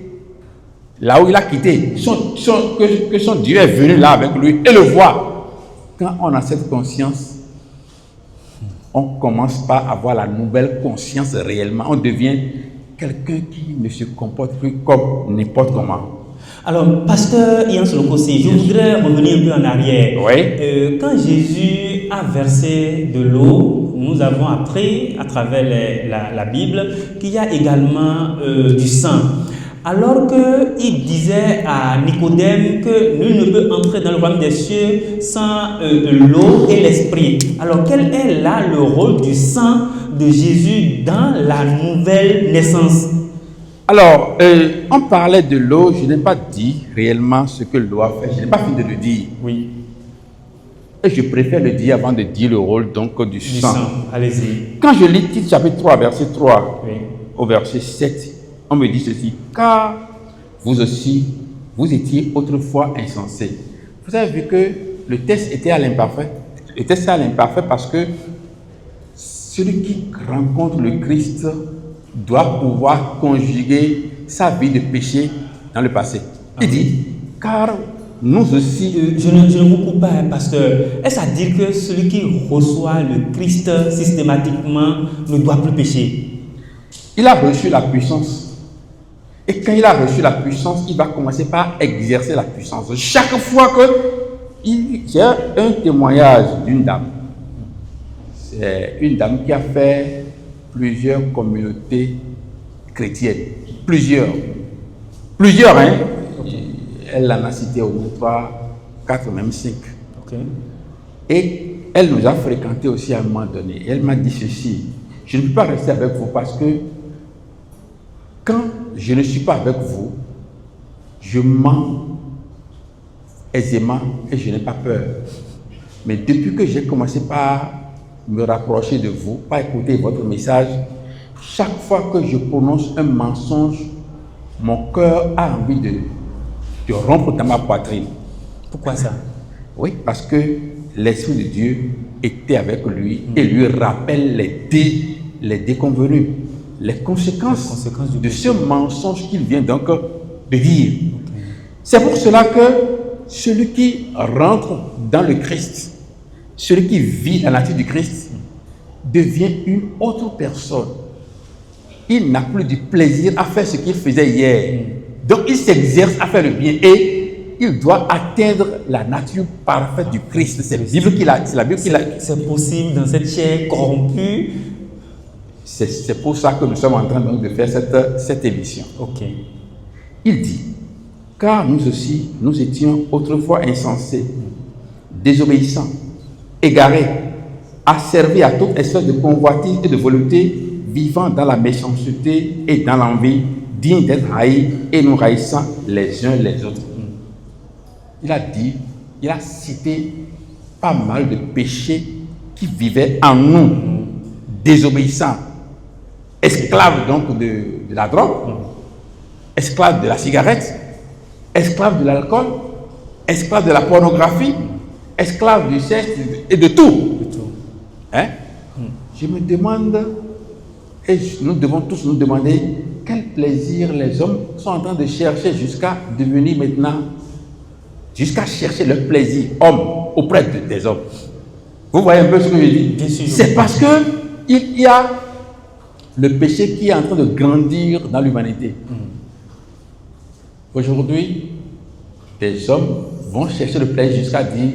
[SPEAKER 3] là où il a quitté. Que son Dieu est venu là avec lui et le voit. Quand on a cette conscience, on commence par avoir la nouvelle conscience réellement. On devient quelqu'un qui ne se comporte plus comme n'importe comment.
[SPEAKER 1] Alors, pasteur Ian Solokossi, je voudrais revenir un peu en arrière.
[SPEAKER 3] Oui.
[SPEAKER 1] Quand Jésus a versé de l'eau, nous avons appris à travers la Bible qu'il y a également du sang. Alors qu'il disait à Nicodème que nul ne peut entrer dans le royaume des cieux sans l'eau et l'esprit. Alors quel est là le rôle du sang de Jésus dans la nouvelle naissance?
[SPEAKER 3] Alors, on parlait de l'eau, je n'ai pas dit réellement ce que l'eau a fait. Je n'ai pas fini de le dire.
[SPEAKER 1] Oui.
[SPEAKER 3] Et je préfère le dire avant de dire le rôle donc du sang.
[SPEAKER 1] Allez-y.
[SPEAKER 3] Quand je lis Tite chapitre 3, verset 3
[SPEAKER 1] Oui.
[SPEAKER 3] au verset 7, on me dit ceci. Car vous aussi, vous étiez autrefois insensés. Vous avez vu que le texte était à l'imparfait. Le texte est à l'imparfait parce que celui qui rencontre le Christ doit pouvoir conjuguer sa vie de péché dans le passé. Il dit, car nous aussi...
[SPEAKER 1] Je ne vous coupe pas, hein, pasteur. Est-ce à dire que celui qui reçoit le Christ systématiquement ne doit plus pécher?
[SPEAKER 3] Il a reçu la puissance. Et quand il a reçu la puissance, il va commencer par exercer la puissance. Chaque fois que... J'ai un témoignage d'une dame. C'est une dame qui a fait plusieurs communautés chrétiennes. Plusieurs, hein. Elle en a cité au moins 3, 4, même 5.
[SPEAKER 1] Okay.
[SPEAKER 3] Et elle nous a fréquentés aussi à un moment donné. Elle m'a dit ceci. Je ne peux pas rester avec vous parce que quand je ne suis pas avec vous, je mens aisément et je n'ai pas peur. Mais depuis que j'ai commencé par me rapprocher de vous, par écouter votre message, chaque fois que je prononce un mensonge, mon cœur a envie de rompre dans ma poitrine.
[SPEAKER 1] Pourquoi ça?
[SPEAKER 3] Oui, parce que l'Esprit de Dieu était avec lui et lui rappelle les déconvenus, les conséquences de ce mensonge qu'il vient donc de dire. Okay. C'est pour cela que celui qui rentre dans le Christ, celui qui vit la nature du Christ, devient une autre personne. Il n'a plus du plaisir à faire ce qu'il faisait hier. Donc il s'exerce à faire le bien et il doit atteindre la nature parfaite du Christ. C'est la Bible qu'il a.
[SPEAKER 1] C'est possible dans cette chair corrompue.
[SPEAKER 3] C'est pour ça que nous sommes en train donc de faire cette émission.
[SPEAKER 1] Okay.
[SPEAKER 3] Il dit, car nous aussi, nous étions autrefois insensés, désobéissants, égarés, asservis à toute espèce de convoitise et de volonté, vivant dans la méchanceté et dans l'envie, dignes d'être haïs et nous haïssant les uns les autres. Il a dit, il a cité pas mal de péchés qui vivaient en nous, désobéissants, esclaves donc de la drogue, esclaves de la cigarette, esclaves de l'alcool, esclaves de la pornographie, esclaves du sexe et de tout. Hein? Je me demande, et nous devons tous nous demander, quel plaisir les hommes sont en train de chercher jusqu'à devenir maintenant, jusqu'à chercher le plaisir, homme, auprès des hommes. Vous voyez un peu ce que je dis? C'est parce que il y a le péché qui est en train de grandir dans l'humanité. Aujourd'hui, les hommes vont chercher le plaisir jusqu'à dire,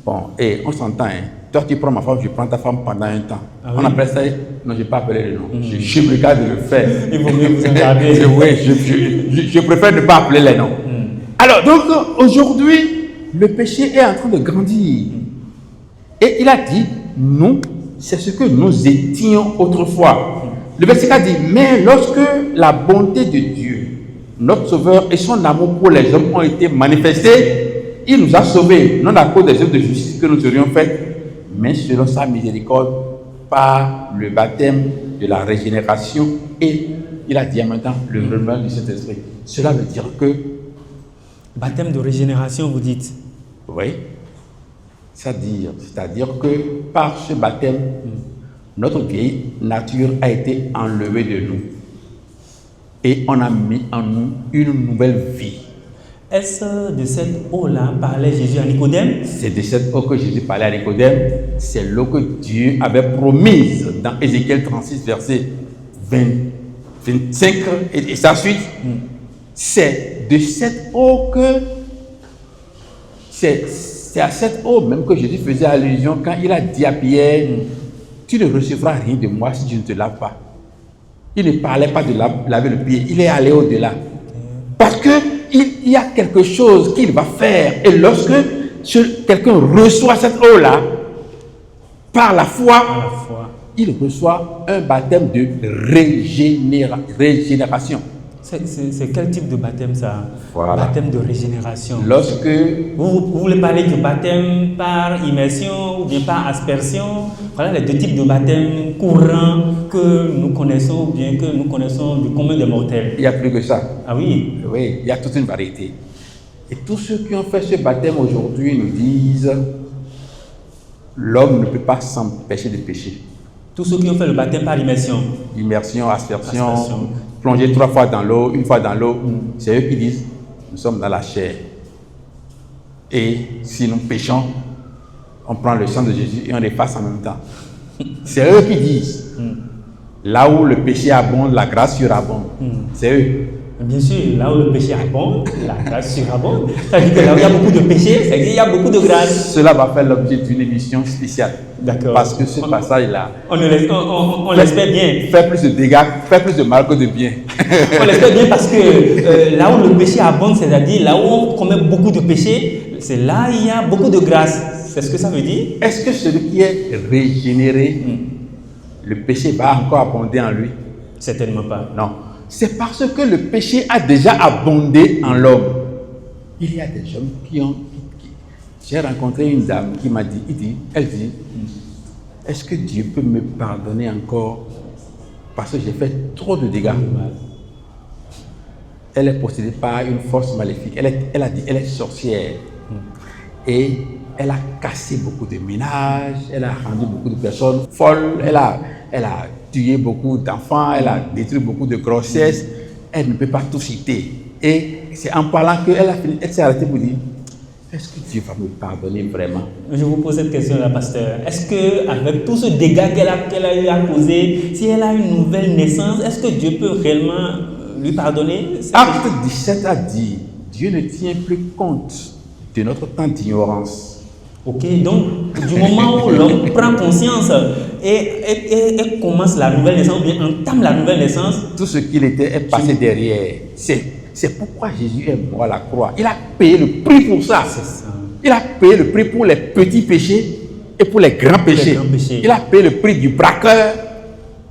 [SPEAKER 3] bon, on s'entend, hein. Toi tu prends ma femme, je prends ta femme pendant un temps. Ah, on appelle ça, non, je n'ai pas appelé le nom. Je me garde de le faire.
[SPEAKER 1] Il vaut mieux vous en garder.
[SPEAKER 3] Oui, je préfère ne pas appeler les noms. Alors, donc, aujourd'hui, le péché est en train de grandir. Et il a dit, nous, c'est ce que nous étions autrefois. Le verset 4 dit, mais lorsque la bonté de Dieu, notre Sauveur et son amour pour les hommes ont été manifestés, il nous a sauvés, non à cause des œuvres de justice que nous aurions faites, mais selon sa miséricorde, par le baptême de la régénération. Et il a dit en même temps le renouvellement du Saint-Esprit. Cela veut dire que...
[SPEAKER 1] Baptême de régénération, vous dites?
[SPEAKER 3] Oui. C'est-à-dire que par ce baptême, notre vieille nature a été enlevée de nous. Et on a mis en nous une nouvelle vie.
[SPEAKER 1] Est-ce de cette eau-là parlait Jésus à Nicodème? C'est
[SPEAKER 3] de cette eau que Jésus parlait à Nicodème. C'est l'eau que Dieu avait promise dans Ézéchiel 36, verset 25 et sa suite. C'est de cette eau que... C'est à cette eau même que Jésus faisait allusion quand il a dit à Pierre, tu ne recevras rien de moi si je ne te lave pas. Il ne parlait pas de laver le pied, il est allé au-delà. Parce qu'il y a quelque chose qu'il va faire. Et lorsque quelqu'un reçoit cette eau-là, par la foi, il reçoit un baptême de régénération.
[SPEAKER 1] C'est quel type de baptême ça?
[SPEAKER 3] Voilà.
[SPEAKER 1] Baptême de régénération.
[SPEAKER 3] Lorsque
[SPEAKER 1] Vous voulez parler du baptême par immersion ou bien par aspersion? Voilà les deux types de baptême courants que nous connaissons ou bien que nous connaissons du commun des mortels.
[SPEAKER 3] il y a plus que ça.
[SPEAKER 1] Ah oui?
[SPEAKER 3] Oui, il y a toute une variété. Et tous ceux qui ont fait ce baptême aujourd'hui nous disent l'homme ne peut pas s'empêcher de pécher.
[SPEAKER 1] Tous ceux qui ont fait le baptême par immersion.
[SPEAKER 3] Immersion, aspersion,
[SPEAKER 1] Aspersion.
[SPEAKER 3] plonger 3 fois dans l'eau, une fois dans l'eau, c'est eux qui disent nous sommes dans la chair. Et si nous péchons, on prend le sang de Jésus et on l'efface en même temps. C'est eux qui disent là où le péché abonde, la grâce surabonde. C'est eux.
[SPEAKER 1] Bien sûr, là où le péché abonde, la grâce surabonde. C'est-à-dire que là où il y a beaucoup de péché, c'est qu'il y a beaucoup de grâce.
[SPEAKER 3] Cela va faire l'objet d'une émission spéciale.
[SPEAKER 1] D'accord.
[SPEAKER 3] Parce que ce passage-là
[SPEAKER 1] On l'espère bien.
[SPEAKER 3] fait plus de dégâts, fait plus de mal que de bien.
[SPEAKER 1] On l'espère bien parce que là où le péché abonde, c'est-à-dire là où on commet beaucoup de péchés, c'est là où il y a beaucoup de grâce. C'est ce que ça veut dire?
[SPEAKER 3] Est-ce que celui qui est régénéré, le péché va encore abonder en lui?
[SPEAKER 1] Certainement pas.
[SPEAKER 3] Non. C'est parce que le péché a déjà abondé en l'homme. Il y a des hommes qui ont... J'ai rencontré une dame qui m'a dit, elle dit, est-ce que Dieu peut me pardonner encore parce que j'ai fait trop de dégâts? Elle est possédée par une force maléfique. Elle a dit, elle est sorcière. Et elle a cassé beaucoup de ménages, elle a rendu beaucoup de personnes folles, elle a tué beaucoup d'enfants, elle a détruit beaucoup de grossesses. Elle ne peut pas tout citer. Et c'est en parlant elle s'est arrêtée pour dire, est-ce que Dieu va me pardonner vraiment?
[SPEAKER 1] Je vous pose cette question-là, pasteur. Est-ce qu'avec tout ce dégât qu'elle a eu à causer, si elle a une nouvelle naissance, est-ce que Dieu peut réellement lui pardonner?
[SPEAKER 3] Acte 17 a dit, Dieu ne tient plus compte de notre temps d'ignorance.
[SPEAKER 1] Ok, donc du moment où l'homme prend conscience et commence la nouvelle naissance, ou bien entame la nouvelle naissance,
[SPEAKER 3] tout ce qu'il était est passé derrière. C'est pourquoi Jésus est mort à la croix. Il a payé le prix pour ça.
[SPEAKER 1] c'est ça.
[SPEAKER 3] Il a payé le prix pour les petits péchés et pour les grands péchés. Il a payé le prix du braqueur.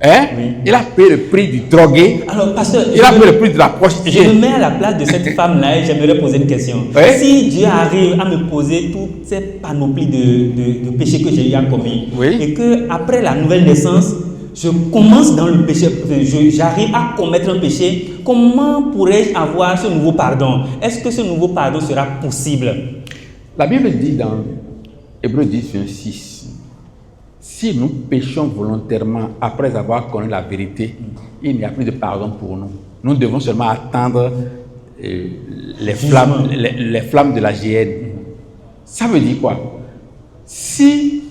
[SPEAKER 3] Hein?
[SPEAKER 1] Oui.
[SPEAKER 3] Il a payé le prix du drogué.
[SPEAKER 1] Alors, pasteur,
[SPEAKER 3] Il a payé le prix de la
[SPEAKER 1] je
[SPEAKER 3] prostituée.
[SPEAKER 1] me mets à la place de cette femme-là et j'aimerais poser une question.
[SPEAKER 3] Oui.
[SPEAKER 1] Si Dieu arrive à me poser toute cette panoplie de péchés que j'ai eu à commettre,
[SPEAKER 3] Oui.
[SPEAKER 1] et que après la nouvelle naissance, je commence dans le péché, j'arrive à commettre un péché, comment pourrais-je avoir ce nouveau pardon? Est-ce que ce nouveau pardon sera possible?
[SPEAKER 3] La Bible dit dans Hébreux 10, 26, si nous péchons volontairement après avoir connu la vérité, il n'y a plus de pardon pour nous. Nous devons seulement attendre les flammes de la géhenne. Ça veut dire quoi? Si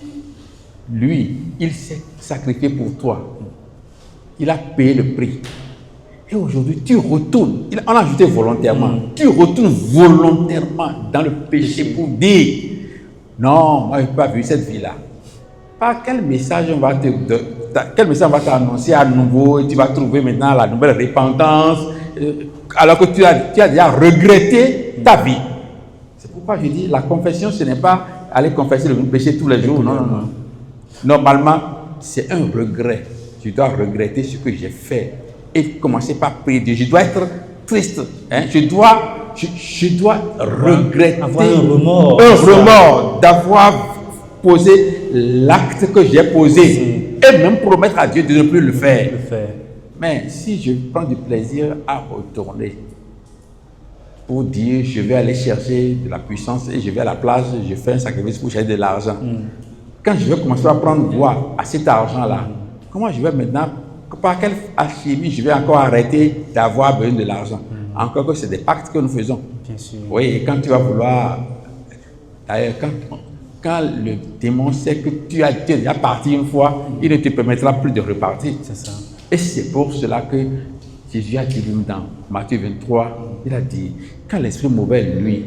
[SPEAKER 3] lui, il s'est sacrifié pour toi, il a payé le prix. Et aujourd'hui, tu retournes, on a ajouté volontairement, tu retournes volontairement dans le péché pour dire, non, moi je ne peux pas vivre cette vie-là. Par quel message on va t'annoncer à nouveau et tu vas trouver maintenant la nouvelle repentance alors que tu as déjà regretté ta vie. C'est pourquoi je dis, la confession, ce n'est pas aller confesser le péché tous les jours. Non, non, non. Normalement, c'est un regret. Je dois regretter ce que j'ai fait et commencer par prier Dieu. Je dois être triste. Hein? Je dois regretter,
[SPEAKER 1] avoir un remords
[SPEAKER 3] d'avoir posé l'acte que j'ai posé et même promettre à Dieu de ne plus le faire. Mais si je prends du plaisir à retourner pour dire je vais aller chercher de la puissance et je vais à la plage, je fais un sacrifice pour chercher de l'argent. Quand je vais commencer à prendre goût à cet argent-là, comment je vais maintenant, par quelle alchimie je vais encore arrêter d'avoir besoin de l'argent? Encore que c'est des pactes que nous faisons.
[SPEAKER 1] Bien sûr.
[SPEAKER 3] Oui, et quand tu vas vouloir... D'ailleurs, quand le démon sait que tu es déjà parti une fois, il ne te permettra plus de repartir.
[SPEAKER 1] C'est ça.
[SPEAKER 3] Et c'est pour cela que Jésus a dit dans Matthieu 23, il a dit, quand l'esprit mauvais, lui,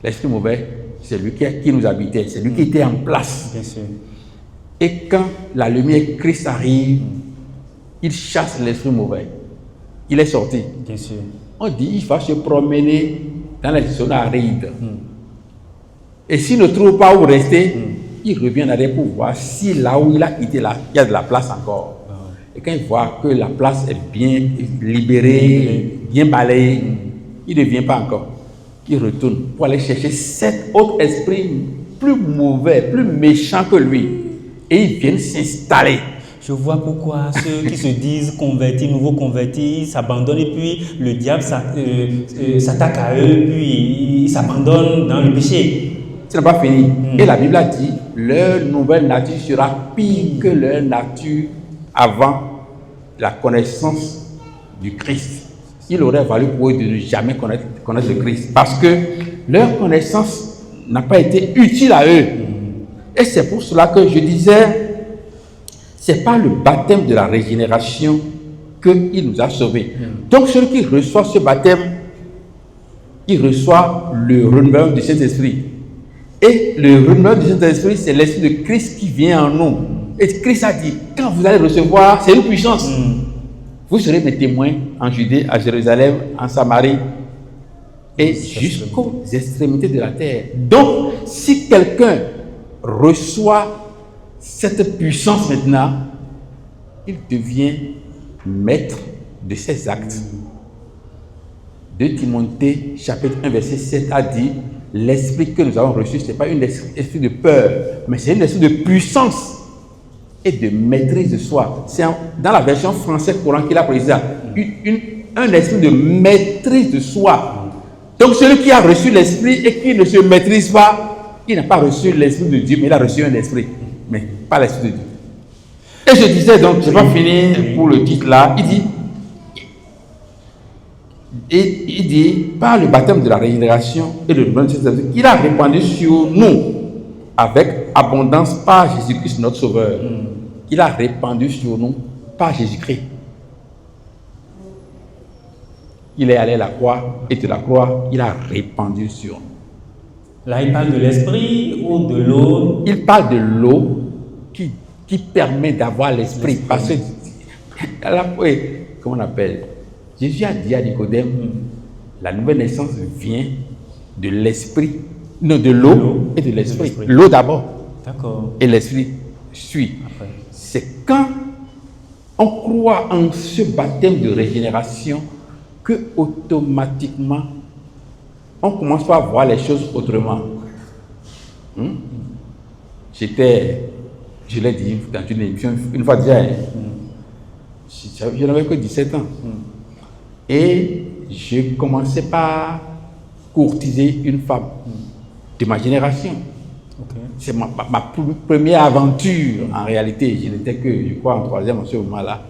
[SPEAKER 3] l'esprit mauvais, c'est lui qui nous habitait, c'est lui qui était en place.
[SPEAKER 1] Bien sûr.
[SPEAKER 3] Et quand la lumière Christ arrive, il chasse l'esprit mauvais. Il est sorti.
[SPEAKER 1] Bien sûr.
[SPEAKER 3] On dit, il va se promener dans les zones arides. Et s'il ne trouve pas où rester, il revient en arrière pour voir si là où il a quitté, là, il y a de la place encore. Et quand il voit que la place est bien libérée, bien balayée, il ne vient pas encore. Il retourne pour aller chercher cet autre esprit plus mauvais, plus méchant que lui. Et ils viennent s'installer.
[SPEAKER 1] Je vois pourquoi ceux qui se disent convertis, nouveaux convertis, s'abandonnent et puis le diable s'attaque à eux, puis ils s'abandonnent dans le péché.
[SPEAKER 3] Ce n'est pas fini. Et la Bible a dit, leur nouvelle nature sera pire que leur nature avant la connaissance du Christ. Il aurait valu pour eux de ne jamais connaître le Christ. Parce que leur connaissance n'a pas été utile à eux. Et c'est pour cela que je disais, c'est pas le baptême de la régénération qu'il nous a sauvés. Donc celui qui reçoit ce baptême, il reçoit le renouvellement du Saint-Esprit. Et le renouvellement du Saint-Esprit, c'est l'Esprit de Christ qui vient en nous. Et Christ a dit, quand vous allez recevoir, c'est une puissance. Vous serez mes témoins en Judée, à Jérusalem, en Samarie et jusqu'aux extrémités de la terre. Donc, si quelqu'un reçoit cette puissance maintenant, il devient maître de ses actes. 2 Timothée, chapitre 1, verset 7 a dit, l'esprit que nous avons reçu, ce n'est pas un esprit de peur, mais c'est un esprit de puissance et de maîtrise de soi. C'est dans la version française courante qu'il a précisé, un esprit de maîtrise de soi. Donc celui qui a reçu l'esprit et qui ne se maîtrise pas, il n'a pas reçu l'esprit de Dieu, mais il a reçu un esprit, mais pas l'esprit de Dieu. Et je disais donc, je ne vais pas finir pour le titre là, il dit, par le baptême de la régénération et le renouvellement de Saint-Esprit, il a répandu sur nous avec abondance par Jésus-Christ notre Sauveur. Il a répandu sur nous par Jésus-Christ. Il est allé à la croix et de la croix, il a répandu sur nous.
[SPEAKER 1] Là, il parle de l'esprit ou de l'eau?
[SPEAKER 3] Il parle de l'eau qui permet d'avoir l'esprit. Parce que, comment on appelle? Jésus a dit à Nicodème, la nouvelle naissance vient de l'esprit, non, de l'eau et de l'esprit. L'eau d'abord.
[SPEAKER 1] D'accord.
[SPEAKER 3] Et l'esprit suit.
[SPEAKER 1] Après.
[SPEAKER 3] C'est quand on croit en ce baptême de régénération que automatiquement on commence à voir les choses autrement. Je l'ai dit dans une émission une fois déjà, je n'avais que 17 ans. Et je commençais par courtiser une femme de ma génération.
[SPEAKER 1] Okay.
[SPEAKER 3] C'est ma première aventure en réalité. Je n'étais que, je crois, en 3e en ce moment-là.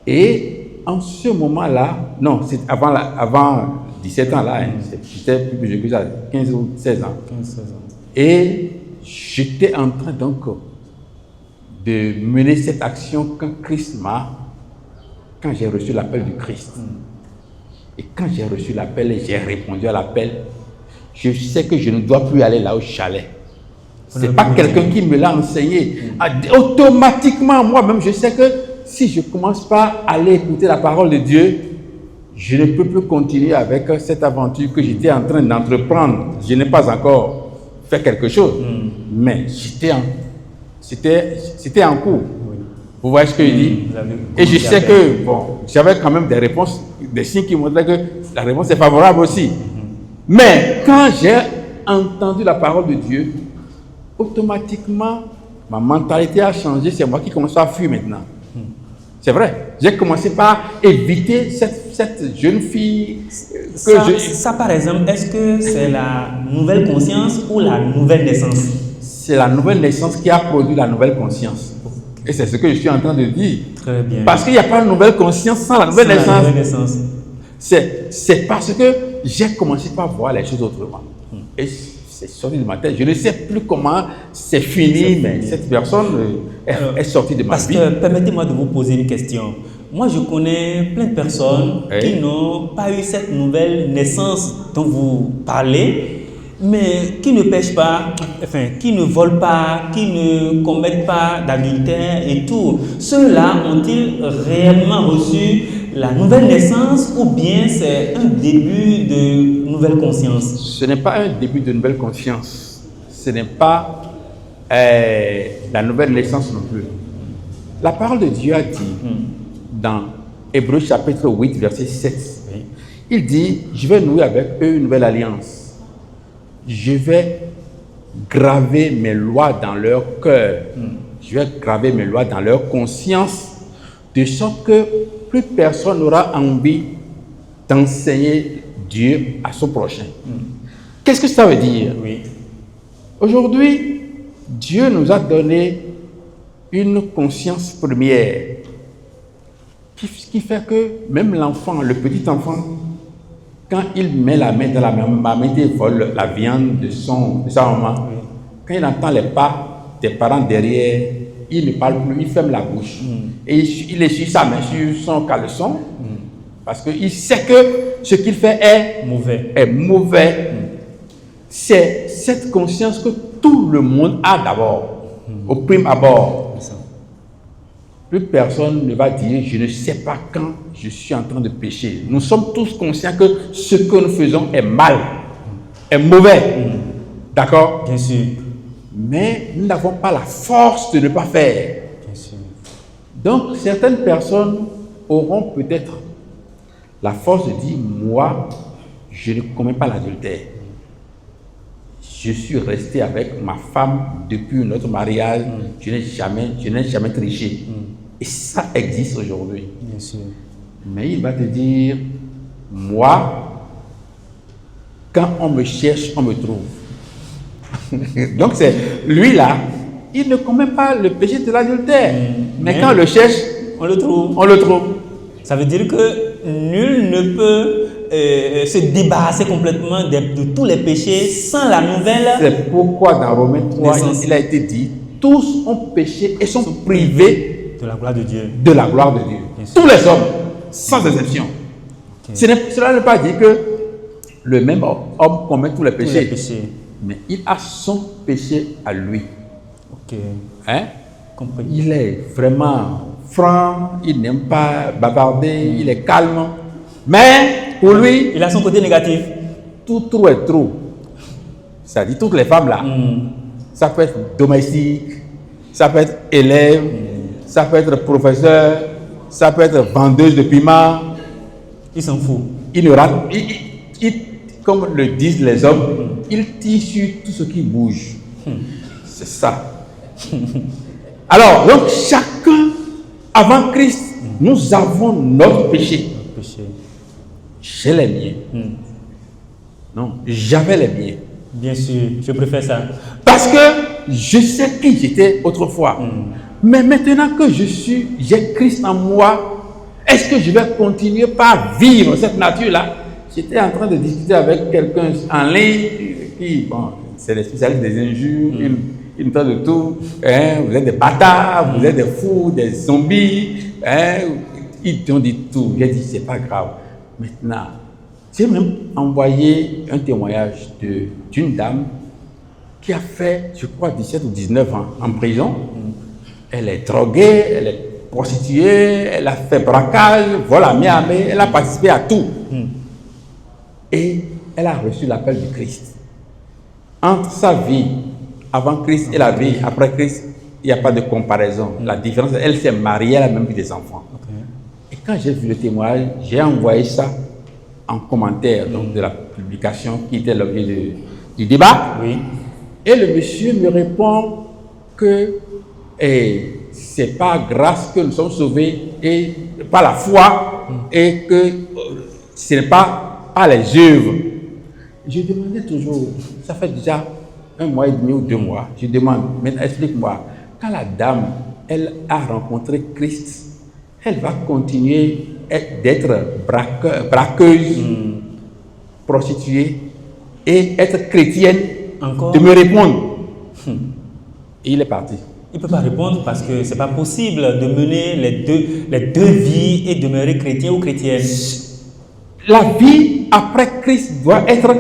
[SPEAKER 3] Et en ce moment-là, non, c'est avant 17 ans là, c'était plus vieux que ça, 15 ou 16 ans.
[SPEAKER 1] 15-16 ans.
[SPEAKER 3] Et j'étais en train donc de mener cette action quand j'ai reçu l'appel du Christ. Et quand j'ai reçu l'appel et j'ai répondu à l'appel, je sais que je ne dois plus aller là où j'allais. Ce n'est pas quelqu'un qui me l'a enseigné. Automatiquement, moi-même, je sais que si je ne commence pas à aller écouter la parole de Dieu, je ne peux plus continuer avec cette aventure que j'étais en train d'entreprendre. Je n'ai pas encore fait quelque chose, mais c'était en cours. Vous voyez ce que je dis? Et je sais que, j'avais quand même des réponses, des signes qui montraient que la réponse est favorable aussi. Mais quand j'ai entendu la parole de Dieu, automatiquement, ma mentalité a changé. C'est moi qui commence à fuir maintenant. C'est vrai. J'ai commencé par éviter cette jeune fille.
[SPEAKER 1] Ça, par exemple, est-ce que c'est la nouvelle conscience ou la nouvelle naissance?
[SPEAKER 3] C'est la nouvelle naissance qui a produit la nouvelle conscience. Et c'est ce que je suis en train de dire.
[SPEAKER 1] Très bien.
[SPEAKER 3] Parce qu'il n'y a pas de nouvelle conscience sans la nouvelle naissance. C'est parce que j'ai commencé par voir les choses autrement. Et c'est sorti de ma tête. Je ne sais plus comment c'est fini, mais cette personne est sortie de ma vie.
[SPEAKER 1] Parce que, permettez-moi de vous poser une question. Moi, je connais plein de personnes qui n'ont pas eu cette nouvelle naissance dont vous parlez, mais qui ne pêchent pas, enfin, qui ne volent pas, qui ne commettent pas d'adultère et tout. Ceux-là ont-ils réellement reçu la nouvelle naissance ou bien c'est un début de nouvelle conscience?
[SPEAKER 3] Ce n'est pas un début de nouvelle conscience. Ce n'est pas la nouvelle naissance non plus. La parole de Dieu a dit dans Hébreux chapitre 8, verset 7,
[SPEAKER 1] Oui.
[SPEAKER 3] il dit, je vais nouer avec eux une nouvelle alliance. Je vais graver mes lois dans leur cœur. Je vais graver mes lois dans leur conscience, de sorte que plus personne n'aura envie d'enseigner Dieu à son prochain. Qu'est-ce que ça veut dire?
[SPEAKER 1] Oui.
[SPEAKER 3] Aujourd'hui, Dieu nous a donné une conscience première qui fait que même l'enfant, le petit enfant, quand il met la main dans la main et vole la viande de sa maman, quand il entend les pas des parents derrière, il ne parle plus, il ferme la bouche. Et il essuie sa main sur son caleçon parce qu'il sait que ce qu'il fait est mauvais. C'est cette conscience que tout le monde a d'abord, au prime abord. Plus personne ne va dire, je ne sais pas quand je suis en train de pécher. Nous sommes tous conscients que ce que nous faisons est mal, est mauvais. D'accord?
[SPEAKER 1] Bien sûr.
[SPEAKER 3] Mais nous n'avons pas la force de ne pas faire.
[SPEAKER 1] Bien sûr.
[SPEAKER 3] Donc, certaines personnes auront peut-être la force de dire, moi, je ne commets pas l'adultère. Je suis resté avec ma femme depuis notre mariage. Je n'ai jamais triché. Et ça existe aujourd'hui.
[SPEAKER 1] Bien sûr.
[SPEAKER 3] Mais il va te dire, moi, quand on me cherche, on me trouve. Donc c'est lui là, il ne commet pas le péché de l'adultère. Mais quand on le cherche,
[SPEAKER 1] on le trouve.
[SPEAKER 3] On le trouve.
[SPEAKER 1] Ça veut dire que nul ne peut se débarrasser complètement de tous les péchés sans la nouvelle.
[SPEAKER 3] C'est pourquoi dans Romains 3, il a été dit, tous ont péché et sont privés
[SPEAKER 1] de la gloire de Dieu.
[SPEAKER 3] De la gloire de Dieu. Tous les hommes, sans exception. Cela ne veut pas dire que le même homme commet tous les péchés. Mais il a son péché à lui. Hein?
[SPEAKER 1] Compris.
[SPEAKER 3] Il est vraiment franc, il n'aime pas bavarder, il est calme. Mais pour lui,
[SPEAKER 1] il a son côté négatif.
[SPEAKER 3] Tout trou est trou. Ça dit toutes les femmes là. Ça peut être domestique, ça peut être élève, ça peut être professeur, ça peut être vendeuse de piment.
[SPEAKER 1] Il s'en fout.
[SPEAKER 3] Il ne rate, comme le disent les hommes, il tire sur tout ce qui bouge. C'est ça. Alors, donc chacun, avant Christ, nous avons notre péché. J'ai les miens. Non, j'avais les miens.
[SPEAKER 1] Bien sûr, je préfère ça.
[SPEAKER 3] Parce que je sais qui j'étais autrefois. Mais maintenant que j'ai Christ en moi, est-ce que je vais continuer par vivre cette nature-là? J'étais en train de discuter avec quelqu'un en ligne qui, bon, c'est les spécialistes des injures, ils parlent de tout. Hein, vous êtes des bâtards, vous êtes des fous, des zombies. Hein, ils t'ont dit tout. J'ai dit, c'est pas grave. Maintenant, j'ai même envoyé un témoignage d'une dame qui a fait, je crois, 17 ou 19 ans en prison. Elle est droguée, elle est prostituée, elle a fait braquage, voilà, elle a participé à tout. Et elle a reçu l'appel du Christ. Entre sa vie avant Christ et la vie après Christ, il n'y a pas de comparaison. La différence, elle s'est mariée, elle a même eu des enfants. Et quand j'ai vu le témoignage, j'ai envoyé ça en commentaire donc, de la publication qui était l'objet du débat.
[SPEAKER 1] Oui.
[SPEAKER 3] Et le monsieur me répond que c'est par grâce que nous sommes sauvés et par la foi et que ce n'est pas par les œuvres. Je demandais toujours, ça fait déjà 1 mois et demi ou 2 mois, je demande, maintenant explique-moi, quand la dame, elle a rencontré Christ, elle va continuer d'être braqueuse, prostituée et être chrétienne.
[SPEAKER 1] Encore?
[SPEAKER 3] De me répondre. Et il est parti.
[SPEAKER 1] Il ne peut pas répondre parce que ce n'est pas possible de mener les deux vies et demeurer chrétien ou chrétienne.
[SPEAKER 3] La vie après Christ doit être...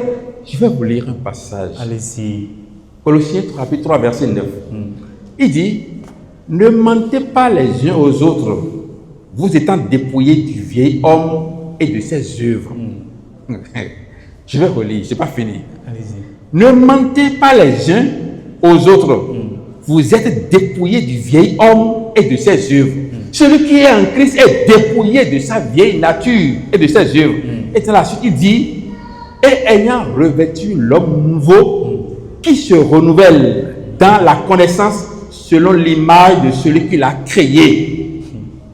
[SPEAKER 3] Je vais vous lire un passage.
[SPEAKER 1] Allez-y.
[SPEAKER 3] Colossiens chapitre 3, verset 9. Il dit, ne mentez pas les uns aux autres, vous étant dépouillés du vieil homme et de ses œuvres. Je vais relire, je n'ai pas fini.
[SPEAKER 1] Allez-y.
[SPEAKER 3] Ne mentez pas les uns aux autres. Vous êtes dépouillés du vieil homme et de ses œuvres. Celui qui est en Christ est dépouillé de sa vieille nature et de ses œuvres. Et dans la suite, il dit, et ayant revêtu l'homme nouveau qui se renouvelle dans la connaissance selon l'image de celui qui l'a créé.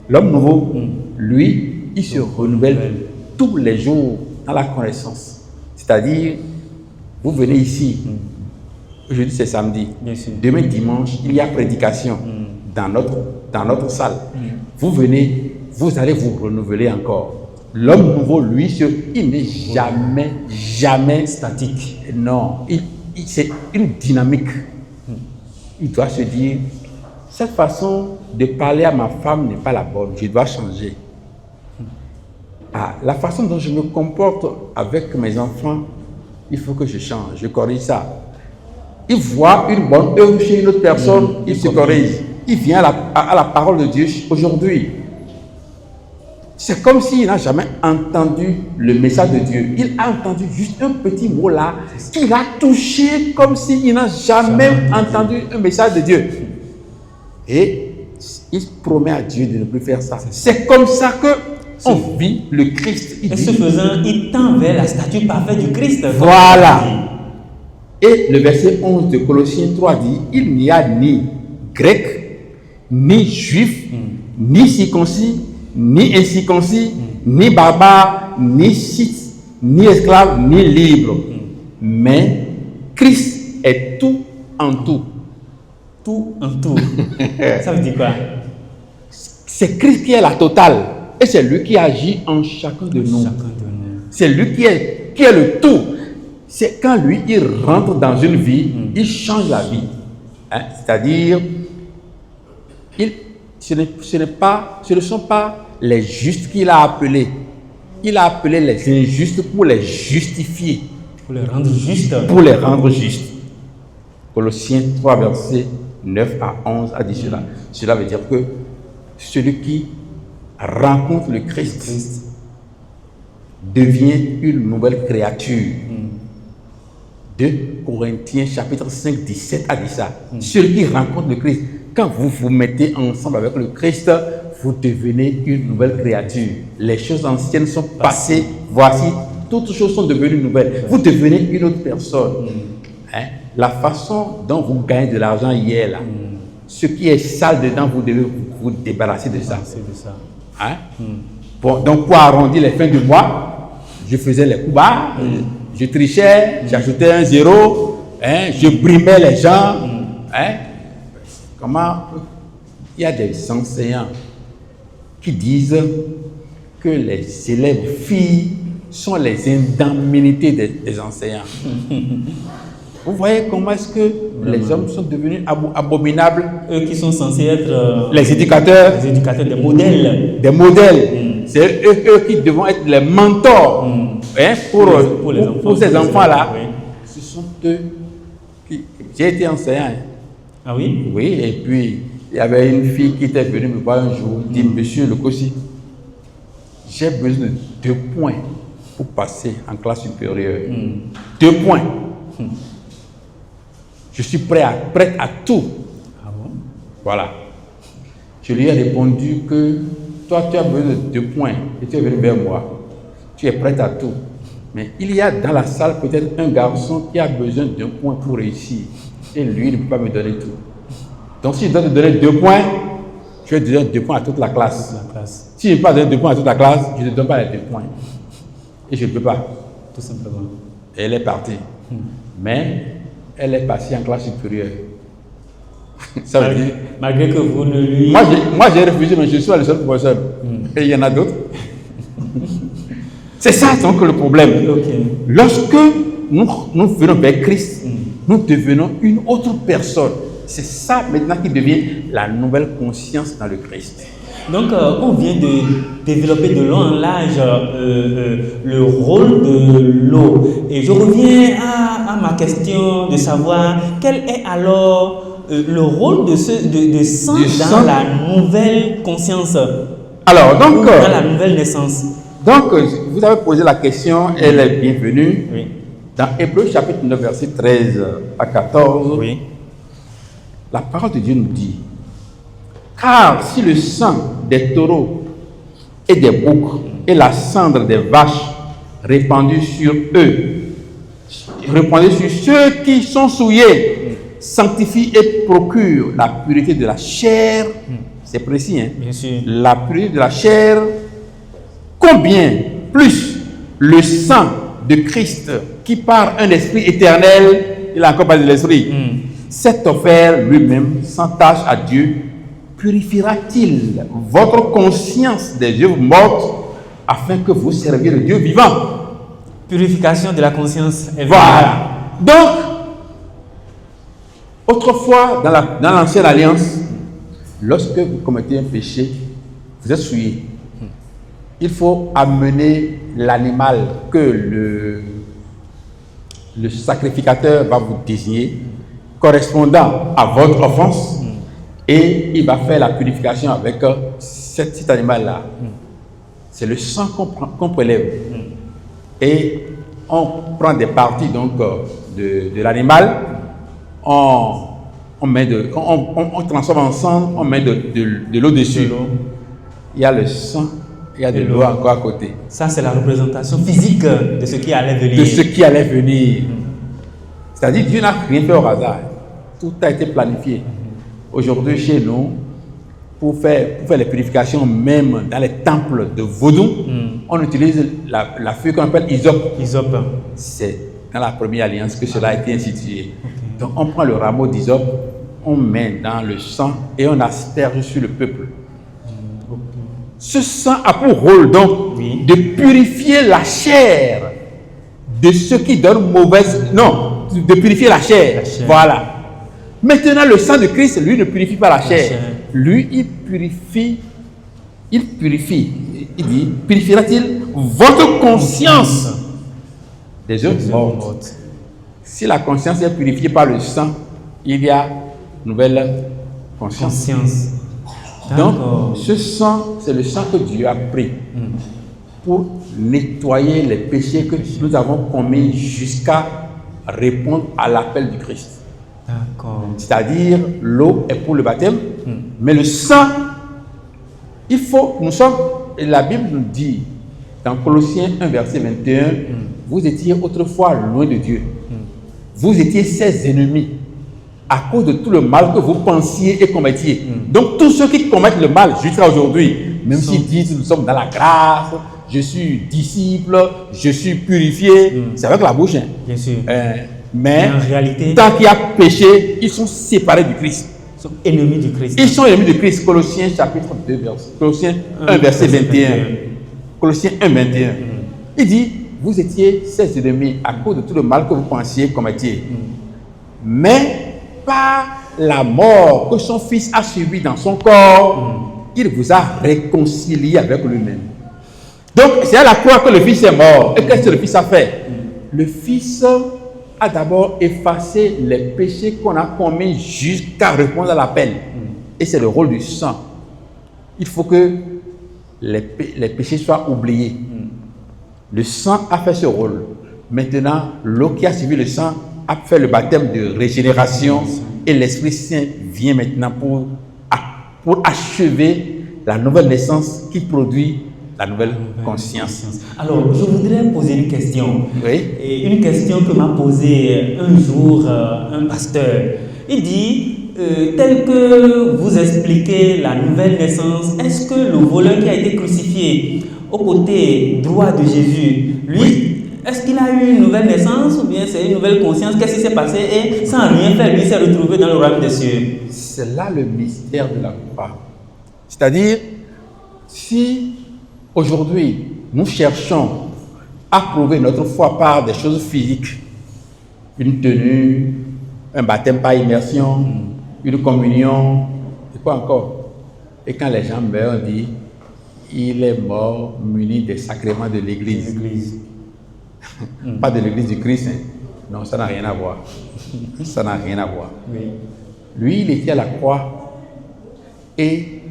[SPEAKER 3] L'homme nouveau, lui, il se renouvelle tous les jours dans la connaissance. C'est-à-dire, vous venez ici, aujourd'hui c'est samedi, demain dimanche, il y a prédication dans notre salle. Vous venez, vous allez vous renouveler encore. L'homme nouveau, lui, il n'est jamais statique. Non, c'est une dynamique. Il doit se dire, cette façon de parler à ma femme n'est pas la bonne, je dois changer. La façon dont je me comporte avec mes enfants, il faut que je change, je corrige ça. Il voit une bonne œuvre chez une autre personne, il se corrige. Il vient à la parole de Dieu aujourd'hui. C'est comme s'il n'a jamais entendu le message de Dieu. Il a entendu juste un petit mot là, qu'il a touché comme s'il n'a jamais entendu un message de Dieu. Et il promet à Dieu de ne plus faire ça. C'est comme ça que on vit le Christ.
[SPEAKER 1] Et ce faisant, il tend vers la statue parfaite du Christ.
[SPEAKER 3] Voilà. Et le verset 11 de Colossiens 3 dit, il n'y a ni grec, ni juif, ni circoncis, ni incirconcis, ni barbare, ni scythe, ni esclave, ni libre. Mais Christ est tout en tout.
[SPEAKER 1] Tout en tout. Ça veut dire quoi?
[SPEAKER 3] C'est Christ qui est la totale. Et c'est lui qui agit en chacun de nous. C'est lui qui est le tout. C'est quand lui, il rentre dans une vie, il change la vie. C'est-à-dire, ce ne sont pas les justes qu'il a appelés. Il a appelé les injustes pour les justifier.
[SPEAKER 1] Pour les rendre justes.
[SPEAKER 3] Pour les rendre justes. Colossiens 3, versets 9 à 11 a dit cela. Cela veut dire que celui qui rencontre le Christ devient une nouvelle créature. 2 Corinthiens chapitre 5, 17 a dit ça. Celui qui rencontre le Christ, quand vous vous mettez ensemble avec le Christ, vous devenez une nouvelle créature. Les choses anciennes sont passées, voici, toutes choses sont devenues nouvelles. Vous devenez une autre personne. La façon dont vous gagnez de l'argent hier, là, ce qui est sale dedans, vous devez vous débarrasser de ça. Bon, donc pour arrondir les fins du mois, je faisais les coups bas, je trichais, j'ajoutais un zéro, je brimais les gens. Comment il y a des enseignants qui disent que les élèves filles sont les indemnités des enseignants. Vous voyez comment est-ce que les hommes sont devenus abominables?
[SPEAKER 1] Eux qui sont censés être
[SPEAKER 3] les éducateurs,
[SPEAKER 1] des modèles.
[SPEAKER 3] Des modèles. C'est eux qui devront être les mentors pour ces enfants-là. Oui. Ce sont eux qui... J'ai été enseignant.
[SPEAKER 1] Ah oui?
[SPEAKER 3] Oui, et puis il y avait une fille qui était venue me voir un jour, dit, Monsieur Lekossi, j'ai besoin de 2 points pour passer en classe supérieure. 2 points. Je suis prête à tout.
[SPEAKER 1] Ah bon?
[SPEAKER 3] Voilà. Je lui ai répondu que toi, tu as besoin de 2 points et tu es venu vers moi. Tu es prête à tout. Mais il y a dans la salle peut-être un garçon qui a besoin d'1 point pour réussir. Et lui, il ne peut pas me donner tout. Donc, si je dois te donner 2 points, je vais te donner 2 points à toute la classe. Si je ne peux pas donner 2 points à toute la classe, je ne te donne pas les 2 points. Et je ne peux pas.
[SPEAKER 1] Tout simplement.
[SPEAKER 3] Et elle est partie. Mais elle est passée en classe supérieure. Ça veut dire...
[SPEAKER 1] Malgré que vous ne lui...
[SPEAKER 3] Moi, j'ai refusé, mais je suis le seul professeur. Et il y en a d'autres. C'est ça donc le problème. Lorsque nous venons vers Christ, nous devenons une autre personne. C'est ça maintenant qui devient la nouvelle conscience dans le Christ.
[SPEAKER 1] Donc, on vient de développer de long en large le rôle de l'eau. Et je reviens à ma question de savoir quel est alors le rôle de sang dans la nouvelle conscience.
[SPEAKER 3] Alors, donc,
[SPEAKER 1] dans la nouvelle naissance.
[SPEAKER 3] Donc, vous avez posé la question, elle est bienvenue. Oui. Dans Hébreux chapitre 9, verset 13 à 14, oui. La parole de Dieu nous dit: Car si le sang des taureaux et des boucs et la cendre des vaches répandue sur ceux qui sont souillés, sanctifie et procure la pureté de la chair, c'est précis, hein?
[SPEAKER 1] Bien sûr.
[SPEAKER 3] La pureté de la chair, combien plus le sang de Christ qui par un esprit éternel, il a encore parlé de l'esprit, s'est offert lui-même sans tâche à Dieu, purifiera-t-il votre conscience des œuvres mortes afin que vous serviez le Dieu vivant?
[SPEAKER 1] Purification de la conscience.
[SPEAKER 3] Voilà. Donc, autrefois, dans l'ancienne alliance, lorsque vous commettez un péché, vous êtes souillé. Il faut amener l'animal que le sacrificateur va vous désigner, correspondant à votre offense, et il va faire la purification avec cet animal-là. C'est le sang qu'on prélève. Et on prend des parties donc, de l'animal, on transforme ensemble, on met de l'eau dessus. Il y a le sang, il y a de l'eau encore à côté.
[SPEAKER 1] Ça, c'est la représentation physique de ce qui allait venir.
[SPEAKER 3] De ce qui allait venir. C'est-à-dire, Dieu n'a rien fait au hasard. Tout a été planifié. Aujourd'hui, chez nous, pour faire les purifications, même dans les temples de Vaudou, on utilise la feuille qu'on appelle hysope. C'est dans la première alliance que cela a été institué. Donc, on prend le rameau d'hysope, on met dans le sang et on asperge sur le peuple. Ce sang a pour rôle donc de purifier la chair de ceux qui donnent mauvaise... Non, de purifier la chair. Voilà. Maintenant, le sang de Christ, lui, ne purifie pas la chair. Lui, il purifie. Il dit, purifiera-t-il votre conscience des œuvres mortes? Si la conscience est purifiée par le sang, il y a nouvelle conscience. Donc, ce sang, c'est le sang que Dieu a pris pour nettoyer les péchés que nous avons commis jusqu'à répondre à l'appel du Christ. C'est-à-dire, l'eau est pour le baptême, mais le sang, la Bible nous dit, dans Colossiens 1, verset 21, vous étiez autrefois loin de Dieu. Vous étiez ses ennemis à cause de tout le mal que vous pensiez et commettiez. Donc, tous ceux qui commettent le mal jusqu'à aujourd'hui, même s'ils disent nous sommes dans la grâce, je suis disciple, je suis purifié, c'est avec la bouche. Hein.
[SPEAKER 1] Bien sûr.
[SPEAKER 3] Mais
[SPEAKER 1] en réalité,
[SPEAKER 3] tant qu'il y a péché, ils sont séparés du Christ.
[SPEAKER 1] Ils sont ennemis du Christ.
[SPEAKER 3] Ils sont ennemis du Christ. Colossiens chapitre 2, Colossiens 1, verset 21. Colossiens 1, 21. Il dit, vous étiez ses ennemis à cause de tout le mal que vous pensiez commettiez. Mais par la mort que son Fils a subi dans son corps, il vous a réconcilié avec lui-même. Donc, c'est à la croix que le Fils est mort. Et qu'est-ce que le Fils a fait? Le Fils a d'abord effacé les péchés qu'on a commis jusqu'à répondre à l'appel. Et c'est le rôle du sang. Il faut que les péchés soient oubliés. Le sang a fait ce rôle. Maintenant, l'eau qui a suivi le sang a fait le baptême de régénération et l'Esprit Saint vient maintenant pour achever la nouvelle naissance qui produit la nouvelle conscience.
[SPEAKER 1] Alors, je voudrais poser une question.
[SPEAKER 3] Oui.
[SPEAKER 1] Et une question que m'a posée un jour un pasteur. Il dit, tel que vous expliquez la nouvelle naissance, est-ce que le voleur qui a été crucifié au côté droit de Jésus, lui, est-ce qu'il a eu une nouvelle naissance ou bien c'est une nouvelle conscience? Qu'est-ce qui s'est passé? Et sans rien faire, lui s'est retrouvé dans le royaume des cieux.
[SPEAKER 3] C'est là le mystère de la croix. C'est-à-dire, si aujourd'hui, nous cherchons à prouver notre foi par des choses physiques, une tenue, un baptême par immersion, une communion, et quoi encore? Et quand les gens meurent, on dit, il est mort muni des sacrements de l'Église. Pas de l'Église du Christ. Hein. Non, ça n'a rien à voir. Ça n'a rien à voir.
[SPEAKER 1] Oui.
[SPEAKER 3] Lui, il était à la croix et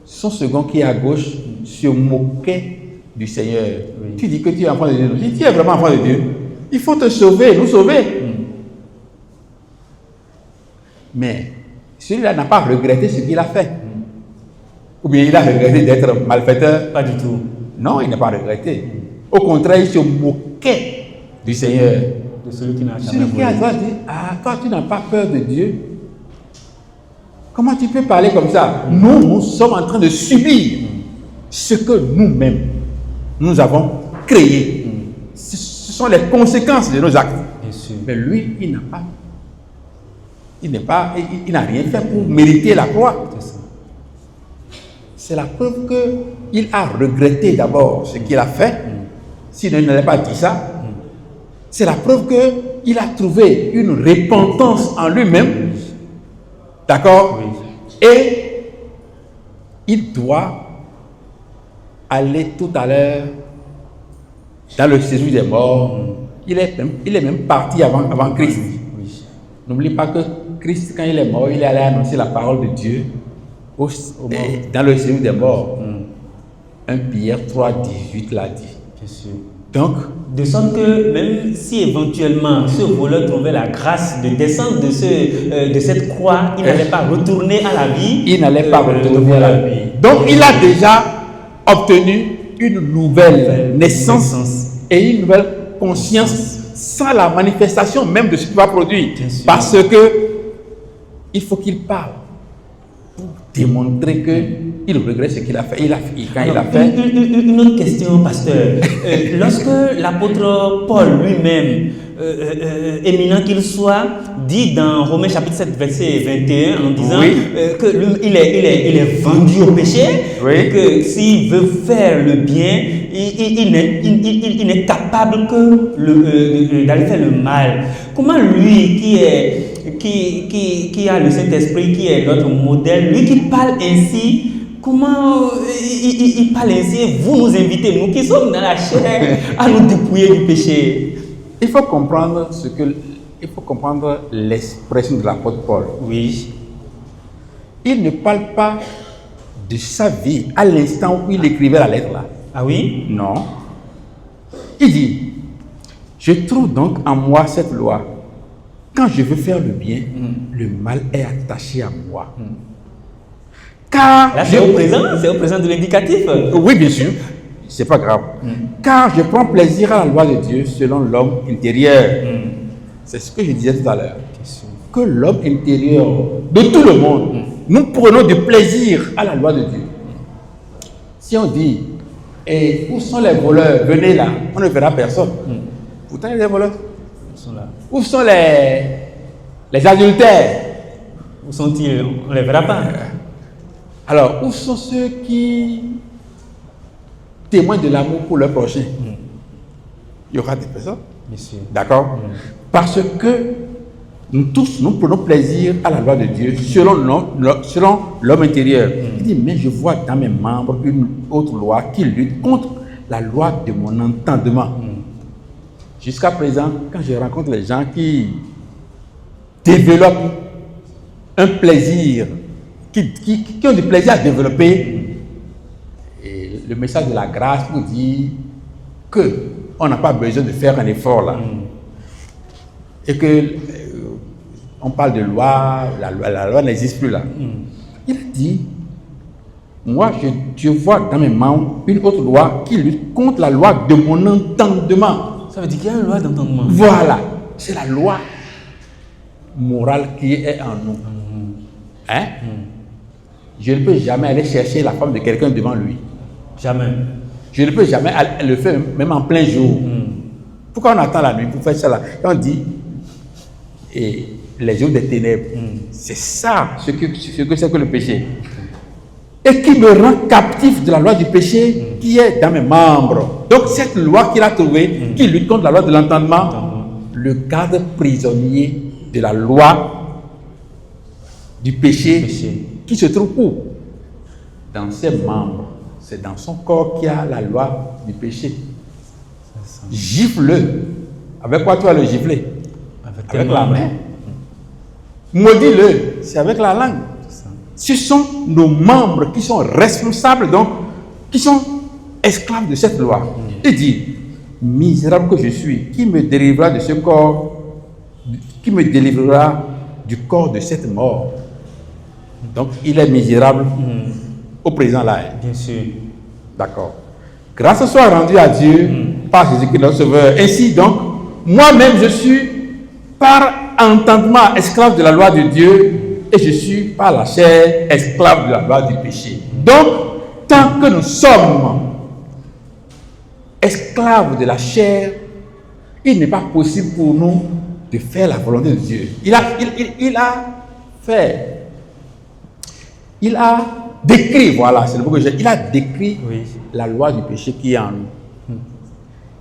[SPEAKER 3] son second qui est à gauche se moquait du Seigneur. Oui. Tu dis que tu es enfant de Dieu. Si tu es vraiment enfant de Dieu, il faut te sauver, nous sauver. Mais celui-là n'a pas regretté ce qu'il a fait. Ou bien il a regretté d'être malfaiteur?
[SPEAKER 1] Pas du tout.
[SPEAKER 3] Non, il n'a pas regretté. Au contraire, il se moquait du Seigneur.
[SPEAKER 1] De celui qui n'a jamais
[SPEAKER 3] Celui qui a
[SPEAKER 1] volé.
[SPEAKER 3] dit, ah, toi tu n'as pas peur de Dieu. Comment tu peux parler comme ça? Nous sommes en train de subir ce que nous-mêmes, nous avons créé. Ce sont les conséquences de nos actes.
[SPEAKER 1] Bien sûr.
[SPEAKER 3] Mais lui, il n'a rien fait pour mériter la croix.
[SPEAKER 1] C'est ça.
[SPEAKER 3] C'est la preuve qu'il a regretté d'abord ce qu'il a fait. Sinon, il n'aurait pas dit ça. C'est la preuve qu'il a trouvé une repentance en lui-même. D'accord?
[SPEAKER 1] Oui.
[SPEAKER 3] Et il doit aller tout à l'heure dans le séjour des morts. Il est même parti avant Christ.
[SPEAKER 1] Oui.
[SPEAKER 3] N'oublie pas que Christ, quand il est mort, il est allé annoncer la parole de Dieu dans le séjour des morts. 1 Pierre 3,18 l'a dit.
[SPEAKER 1] Bien sûr.
[SPEAKER 3] Donc,
[SPEAKER 1] De sorte que même si éventuellement ce voleur trouvait la grâce de descendre de cette croix, il n'allait pas retourner à la vie.
[SPEAKER 3] il n'allait pas retourner à la vie. Donc, il a déjà obtenu une nouvelle naissance et une nouvelle conscience sans la manifestation même de ce qu'il va produire.
[SPEAKER 1] Bien sûr.
[SPEAKER 3] Parce que il faut qu'il parle pour démontrer qu'il regrette ce qu'il a fait. Quand il a fait.
[SPEAKER 1] Une autre question, pasteur. Lorsque l'apôtre Paul lui-même, éminent qu'il soit, dit dans Romains chapitre 7, verset 21, en disant
[SPEAKER 3] Oui.
[SPEAKER 1] que lui, il est vendu au péché,
[SPEAKER 3] Oui.
[SPEAKER 1] et que s'il veut faire le bien, il n'est capable que d'aller faire le mal. Comment lui qui a le Saint-Esprit, qui est notre modèle, lui qui parle ainsi, comment il parle ainsi et vous nous invitez, nous qui sommes dans la chair, à nous dépouiller du péché?
[SPEAKER 3] Il faut comprendre l'expression de l'apôtre Paul.
[SPEAKER 1] Oui.
[SPEAKER 3] Il ne parle pas de sa vie à l'instant où il écrivait la lettre là.
[SPEAKER 1] Ah oui?
[SPEAKER 3] Non. Il dit, je trouve donc en moi cette loi. Quand je veux faire le bien, le mal est attaché à moi. Car
[SPEAKER 1] Là, c'est au présent de l'indicatif.
[SPEAKER 3] Oui, bien sûr. C'est pas grave. Car je prends plaisir à la loi de Dieu selon l'homme intérieur. C'est ce que je disais tout à l'heure. Que l'homme intérieur de tout le monde, nous prenons du plaisir à la loi de Dieu. Si on dit, et où sont les voleurs? Venez là, on ne verra personne. Pourtant, il y a des voleurs.
[SPEAKER 1] Ils sont là.
[SPEAKER 3] Où sont les adultères?
[SPEAKER 1] Où sont-ils? On ne les verra pas.
[SPEAKER 3] Alors, où sont ceux qui témoignent de l'amour pour leur prochain? Il y aura des personnes.
[SPEAKER 1] Bien sûr.
[SPEAKER 3] D'accord? Parce que nous tous, nous prenons plaisir à la loi de Dieu selon l'homme intérieur. Il dit, mais je vois dans mes membres une autre loi qui lutte contre la loi de mon entendement. Jusqu'à présent, quand je rencontre les gens qui développent un plaisir, qui ont du plaisir à développer, et le message de la grâce nous dit qu'on n'a pas besoin de faire un effort là. Et que on parle de loi, la loi n'existe plus là. Il a dit, moi je vois dans mes membres une autre loi qui lutte contre la loi de mon entendement.
[SPEAKER 1] Ça veut dire qu'il y a une loi d'entendement.
[SPEAKER 3] Voilà, c'est la loi morale qui est en nous. Hein? Je ne peux jamais aller chercher la femme de quelqu'un devant lui.
[SPEAKER 1] Jamais.
[SPEAKER 3] Je ne peux jamais le faire même en plein jour. Pourquoi on attend la nuit pour faire ça là? Et on dit, et les jours des ténèbres, c'est ça ce que c'est que le péché. Et qui me rend captif de la loi du péché qui est dans mes membres. Donc cette loi qu'il a trouvée, qui lutte contre la loi de l'entendement, le garde prisonnier de la loi du péché, qui se trouve où? Dans ses membres. C'est dans son corps qu'il y a la loi du péché. Gifle-le. Avec quoi tu vas le gifler? Avec la main. Maudis-le. C'est avec la langue. Ce sont nos membres qui sont responsables, donc, qui sont esclaves de cette loi. Il dit, misérable que je suis, qui me délivrera de ce corps, qui me délivrera du corps de cette mort. Donc, il est misérable au présent là.
[SPEAKER 1] Bien sûr.
[SPEAKER 3] D'accord. Grâce soit rendue à Dieu par Jésus-Christ notre Sauveur. Ainsi donc, moi-même je suis par entendement esclave de la loi de Dieu et je suis par la chair esclave de la loi du péché. Donc, tant que nous sommes esclaves de la chair, il n'est pas possible pour nous de faire la volonté de Dieu. Il a décrit, voilà, c'est le mot que j'ai, il a décrit la loi du péché qui est en nous.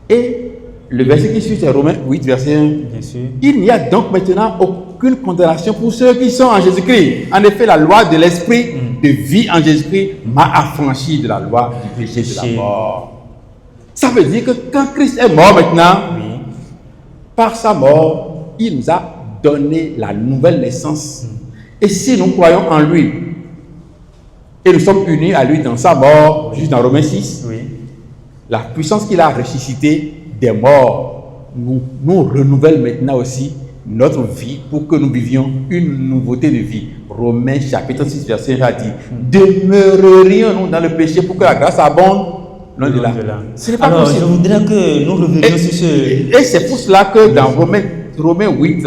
[SPEAKER 3] Et le verset qui suit, c'est Romains 8, verset 1.
[SPEAKER 1] Bien sûr.
[SPEAKER 3] Il n'y a donc maintenant aucune condamnation pour ceux qui sont en Jésus-Christ. En effet, la loi de l'esprit de vie en Jésus-Christ m'a affranchi de la loi du péché de la mort. Ça veut dire que quand Christ est mort maintenant, par sa mort, il nous a donné la nouvelle naissance. Et si nous croyons en lui, et nous sommes unis à lui dans sa mort, juste dans Romains 6, la puissance qu'il a ressuscité des morts nous renouvelle maintenant aussi notre vie pour que nous vivions une nouveauté de vie. Romains chapitre 6 verset 1 a dit: demeurerions-nous dans le péché pour que la grâce abonde? Loin de là. Ce n'est pas
[SPEAKER 1] Alors,
[SPEAKER 3] possible.
[SPEAKER 1] je voudrais que nous revenions sur ce...
[SPEAKER 3] Et c'est pour cela que dans Romains 8,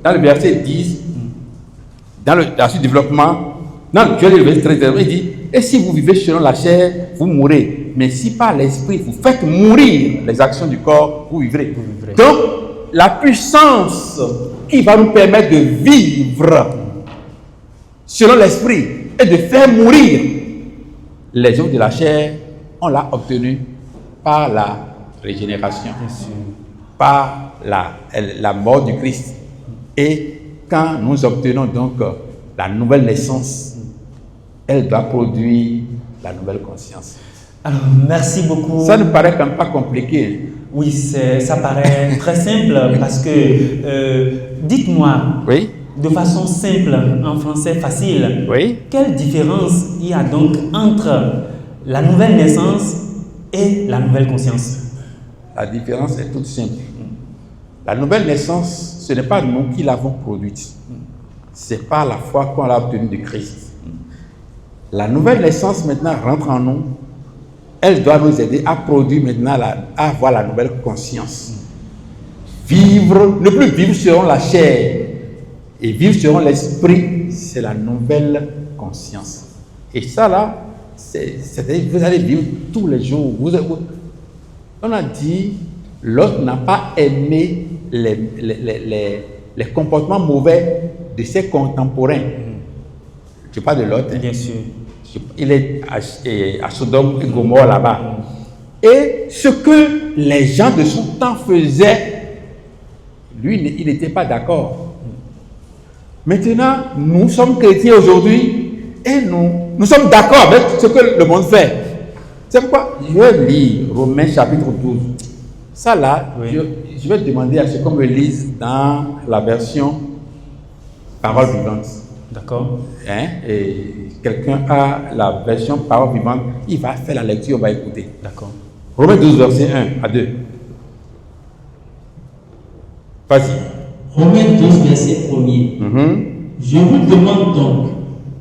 [SPEAKER 3] dans le verset 10, dans la suite du développement, dans le verset 13, il dit: et si vous vivez selon la chair, vous mourrez. Mais si par l'esprit, vous faites mourir les actions du corps, vous vivrez. Donc, la puissance qui va nous permettre de vivre selon l'esprit et de faire mourir les œuvres de la chair, on l'a obtenu par la régénération, par la mort du Christ. Et quand nous obtenons donc la nouvelle naissance, elle doit produire la nouvelle conscience.
[SPEAKER 1] Alors, merci beaucoup.
[SPEAKER 3] Ça ne paraît quand même pas compliqué.
[SPEAKER 1] Oui, ça paraît très simple parce que, dites-moi, de façon simple, en français facile, quelle différence il y a donc entre la nouvelle naissance et la nouvelle conscience?
[SPEAKER 3] La différence est toute simple. La nouvelle naissance, ce n'est pas nous qui l'avons produite. C'est par la foi qu'on l'a obtenue de Christ. La nouvelle naissance maintenant rentre en nous. Elle doit nous aider à produire maintenant, à avoir la nouvelle conscience. Vivre, ne plus vivre selon la chair et vivre selon l'esprit, c'est la nouvelle conscience. Et ça là, c'est-à-dire que vous allez vivre tous les jours. On a dit, l'autre n'a pas aimé les comportements mauvais de ses contemporains. Je parle de l'autre.
[SPEAKER 1] Bien sûr.
[SPEAKER 3] Il est à Sodome et Gomorrhe là-bas. Et ce que les gens de son temps faisaient, lui, il n'était pas d'accord. Maintenant, nous sommes chrétiens aujourd'hui et nous sommes d'accord avec ce que le monde fait. C'est pourquoi je vais lire Romains chapitre 12. Ça là, je vais demander à ce qu'on me lise dans la version Parole vivante.
[SPEAKER 1] D'accord.
[SPEAKER 3] Et quelqu'un a la version Parole vivante, il va faire la lecture, on va écouter.
[SPEAKER 1] D'accord.
[SPEAKER 3] Romains 12, verset 1 à 2. Vas-y.
[SPEAKER 4] Romains 12, verset 1er. Je vous demande donc,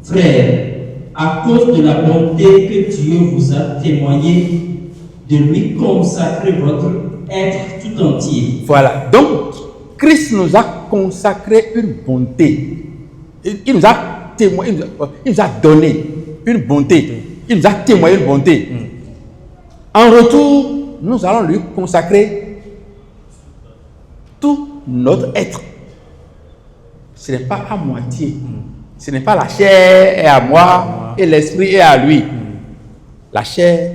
[SPEAKER 4] frères, à cause de la bonté que Dieu vous a témoignée, de lui consacrer votre être tout entier.
[SPEAKER 3] Voilà. Donc, Christ nous a consacré une bonté. Il nous a témoigné, il nous a donné une bonté. Il nous a témoigné une bonté. En retour, nous allons lui consacrer tout notre être. Ce n'est pas à moitié. Ce n'est pas la chair est à moi et l'esprit est à lui. La chair,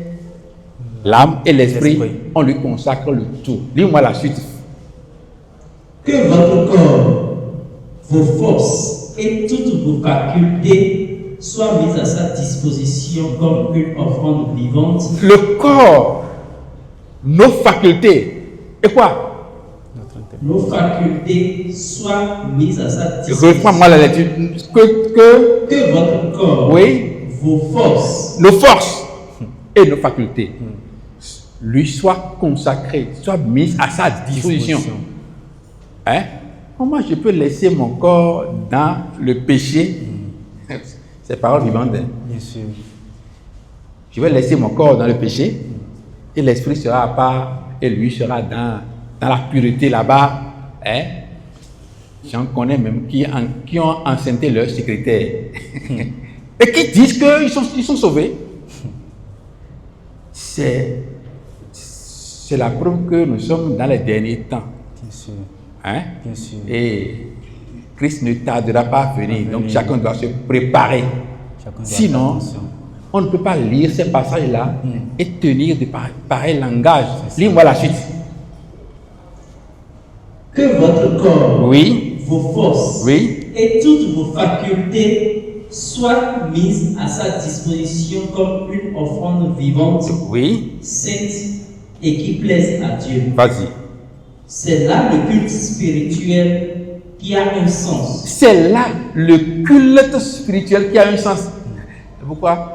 [SPEAKER 3] l'âme et l'esprit, on lui consacre le tout. Lis-moi la suite.
[SPEAKER 4] Que votre corps, vos forces et toutes vos facultés soient mises à sa disposition comme une offrande vivante. Le
[SPEAKER 3] corps, nos facultés, et quoi?
[SPEAKER 4] Nos facultés soient mises à sa disposition.
[SPEAKER 3] Reprends-moi la lecture.
[SPEAKER 4] Que votre corps, vos forces,
[SPEAKER 3] nos forces et nos facultés lui soient consacrées, soient mises à sa disposition. Hein? Comment je peux laisser mon corps dans le péché? C'est parole vivante.
[SPEAKER 1] Bien sûr.
[SPEAKER 3] je vais laisser mon corps dans le péché et l'esprit sera à part et lui sera dans la pureté là-bas. Hein? J'en connais même qui ont enceinté leur secrétaire et qui disent qu'ils sont sauvés. C'est la preuve que nous sommes dans les derniers temps.
[SPEAKER 1] Bien sûr.
[SPEAKER 3] Hein?
[SPEAKER 1] Bien sûr.
[SPEAKER 3] Et Christ ne tardera pas à venir. Donc chacun doit se préparer. Sinon, on ne peut pas lire ces passages-là et tenir de pareils langages. Lis-moi la suite.
[SPEAKER 4] Que votre corps,
[SPEAKER 3] Oui.
[SPEAKER 4] vos forces
[SPEAKER 3] Oui.
[SPEAKER 4] et toutes vos facultés soient mises à sa disposition comme une offrande vivante,
[SPEAKER 3] Oui.
[SPEAKER 4] sainte et qui plaise à Dieu.
[SPEAKER 3] Vas-y.
[SPEAKER 4] C'est là le culte spirituel qui a un sens.
[SPEAKER 3] C'est là le culte spirituel qui a un sens. Pourquoi?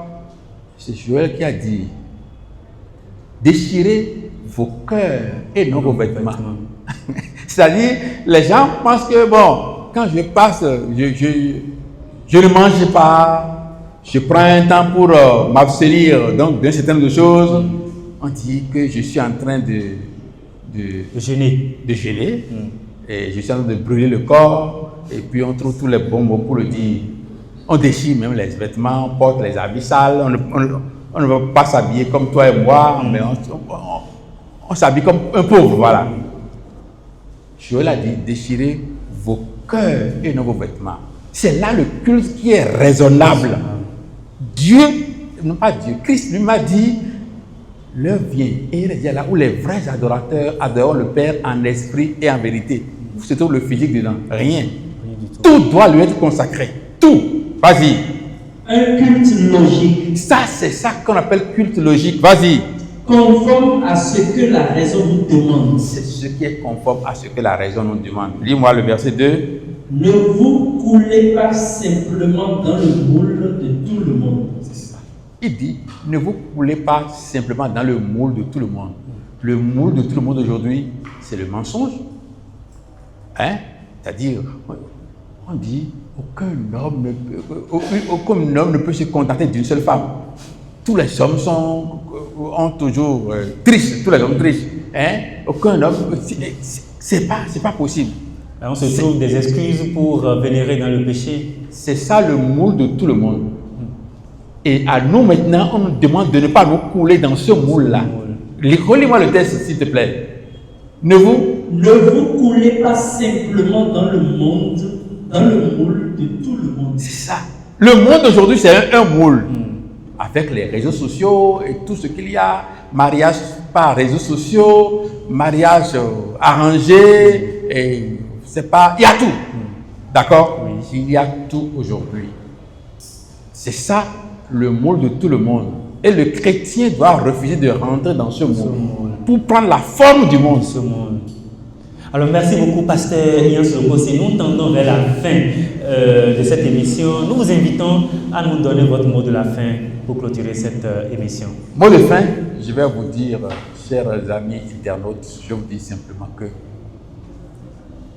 [SPEAKER 3] C'est Joël qui a dit: déchirez vos cœurs et non vos vêtements. C'est-à-dire, les gens pensent que, bon, quand je passe, je ne mange pas, je prends un temps pour m'abstenir d'un certain nombre de choses. On dit que je suis en train de
[SPEAKER 1] jeûner.
[SPEAKER 3] Et je suis en train de brûler le corps. Et puis on trouve tous les bons mots pour le dire. On déchire même les vêtements, on porte les habits sales. On ne va pas s'habiller comme toi et moi, mais on s'habille comme un pauvre, voilà. Joël a dit: déchirez vos cœurs et non vos vêtements. C'est là le culte qui est raisonnable. Dieu, non pas Dieu, Christ lui m'a dit: l'heure vient et il est là où les vrais adorateurs adorent le Père en esprit et en vérité. Vous se trouve le physique dedans? Rien. Tout doit lui être consacré. Tout. Vas-y.
[SPEAKER 4] Un culte logique.
[SPEAKER 3] Ça, c'est ça qu'on appelle culte logique. Vas-y.
[SPEAKER 4] Conforme à ce que la raison nous demande.
[SPEAKER 3] C'est ce qui est conforme à ce que la raison nous demande. Lis-moi le verset 2.
[SPEAKER 4] Ne vous coulez pas simplement dans le moule de tout le monde.
[SPEAKER 3] C'est ça. Il dit: ne vous coulez pas simplement dans le moule de tout le monde. Le moule de tout le monde aujourd'hui, c'est le mensonge. Hein? C'est-à-dire, on dit: aucun homme ne peut se contenter d'une seule femme. Tous les hommes ont toujours trichent, tous les hommes trichent. Hein? Aucun homme, c'est pas possible.
[SPEAKER 1] On se trouve des excuses pour vénérer dans le péché.
[SPEAKER 3] C'est ça le moule de tout le monde. Et à nous maintenant, on nous demande de ne pas nous couler dans ce moule-là. Relis-moi le texte, s'il te plaît. Ne vous
[SPEAKER 4] coulez pas simplement dans le moule de tout le monde.
[SPEAKER 3] C'est ça. Le monde aujourd'hui, c'est un moule. Avec les réseaux sociaux et tout ce qu'il y a, mariage par réseaux sociaux, mariage arrangé, et c'est pas, il y a tout. D'accord? Oui. Il y a tout aujourd'hui. C'est ça le moule de tout le monde. Et le chrétien doit refuser de rentrer dans ce moule pour prendre la forme du monde.
[SPEAKER 1] Alors merci beaucoup Pasteur Ian Slokossi. Nous tendons vers la fin de cette émission. Nous vous invitons à nous donner votre mot de la fin pour clôturer cette émission.
[SPEAKER 3] Mot de fin, je vais vous dire, chers amis internautes, je vous dis simplement que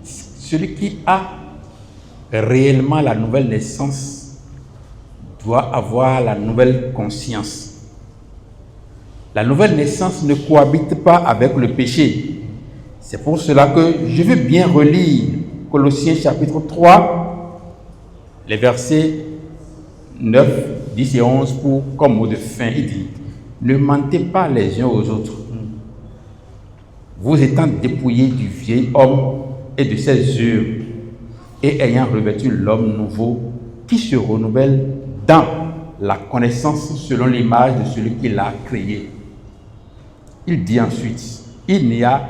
[SPEAKER 3] celui qui a réellement la nouvelle naissance doit avoir la nouvelle conscience. La nouvelle naissance ne cohabite pas avec le péché. C'est pour cela que je veux bien relire Colossiens chapitre 3, les versets 9, 10 et 11 comme mot de fin. Il dit: ne mentez pas les uns aux autres, vous étant dépouillés du vieil homme et de ses œuvres, et ayant revêtu l'homme nouveau qui se renouvelle dans la connaissance selon l'image de celui qui l'a créé. Il dit ensuite: il n'y a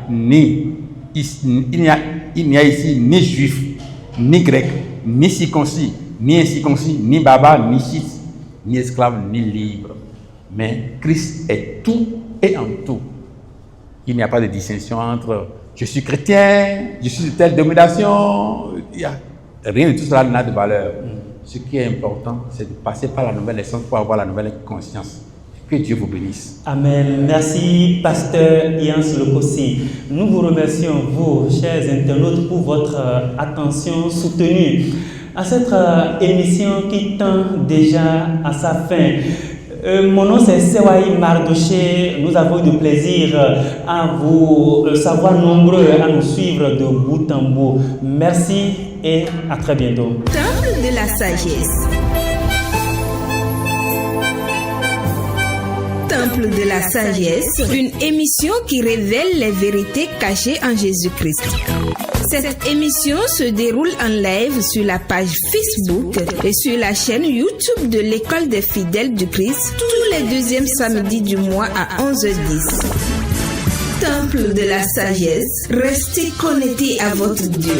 [SPEAKER 3] ici ni juif, ni grec, ni circoncis, ni incirconcis, ni baba, ni scythe, ni esclave, ni libre. Mais Christ est tout et en tout. Il n'y a pas de distinction entre je suis chrétien, je suis de telle domination. Rien de tout cela n'a de valeur. Ce qui est important, c'est de passer par la nouvelle naissance pour avoir la nouvelle conscience. Que Dieu vous bénisse.
[SPEAKER 1] Amen. Merci, Pasteur Ian Slokossi. Nous vous remercions, vous, chers internautes, pour votre attention soutenue à cette émission qui tend déjà à sa fin. Mon nom c'est Sewaï Mardoché. Nous avons eu du plaisir à vous savoir nombreux à nous suivre de bout en bout. Merci et à très bientôt.
[SPEAKER 2] Temple de la sagesse. Temple de la sagesse, une émission qui révèle les vérités cachées en Jésus-Christ. Cette émission se déroule en live sur la page Facebook et sur la chaîne YouTube de l'École des fidèles du Christ tous les deuxièmes samedis du mois à 11h10. Temple de la sagesse, restez connectés à votre Dieu.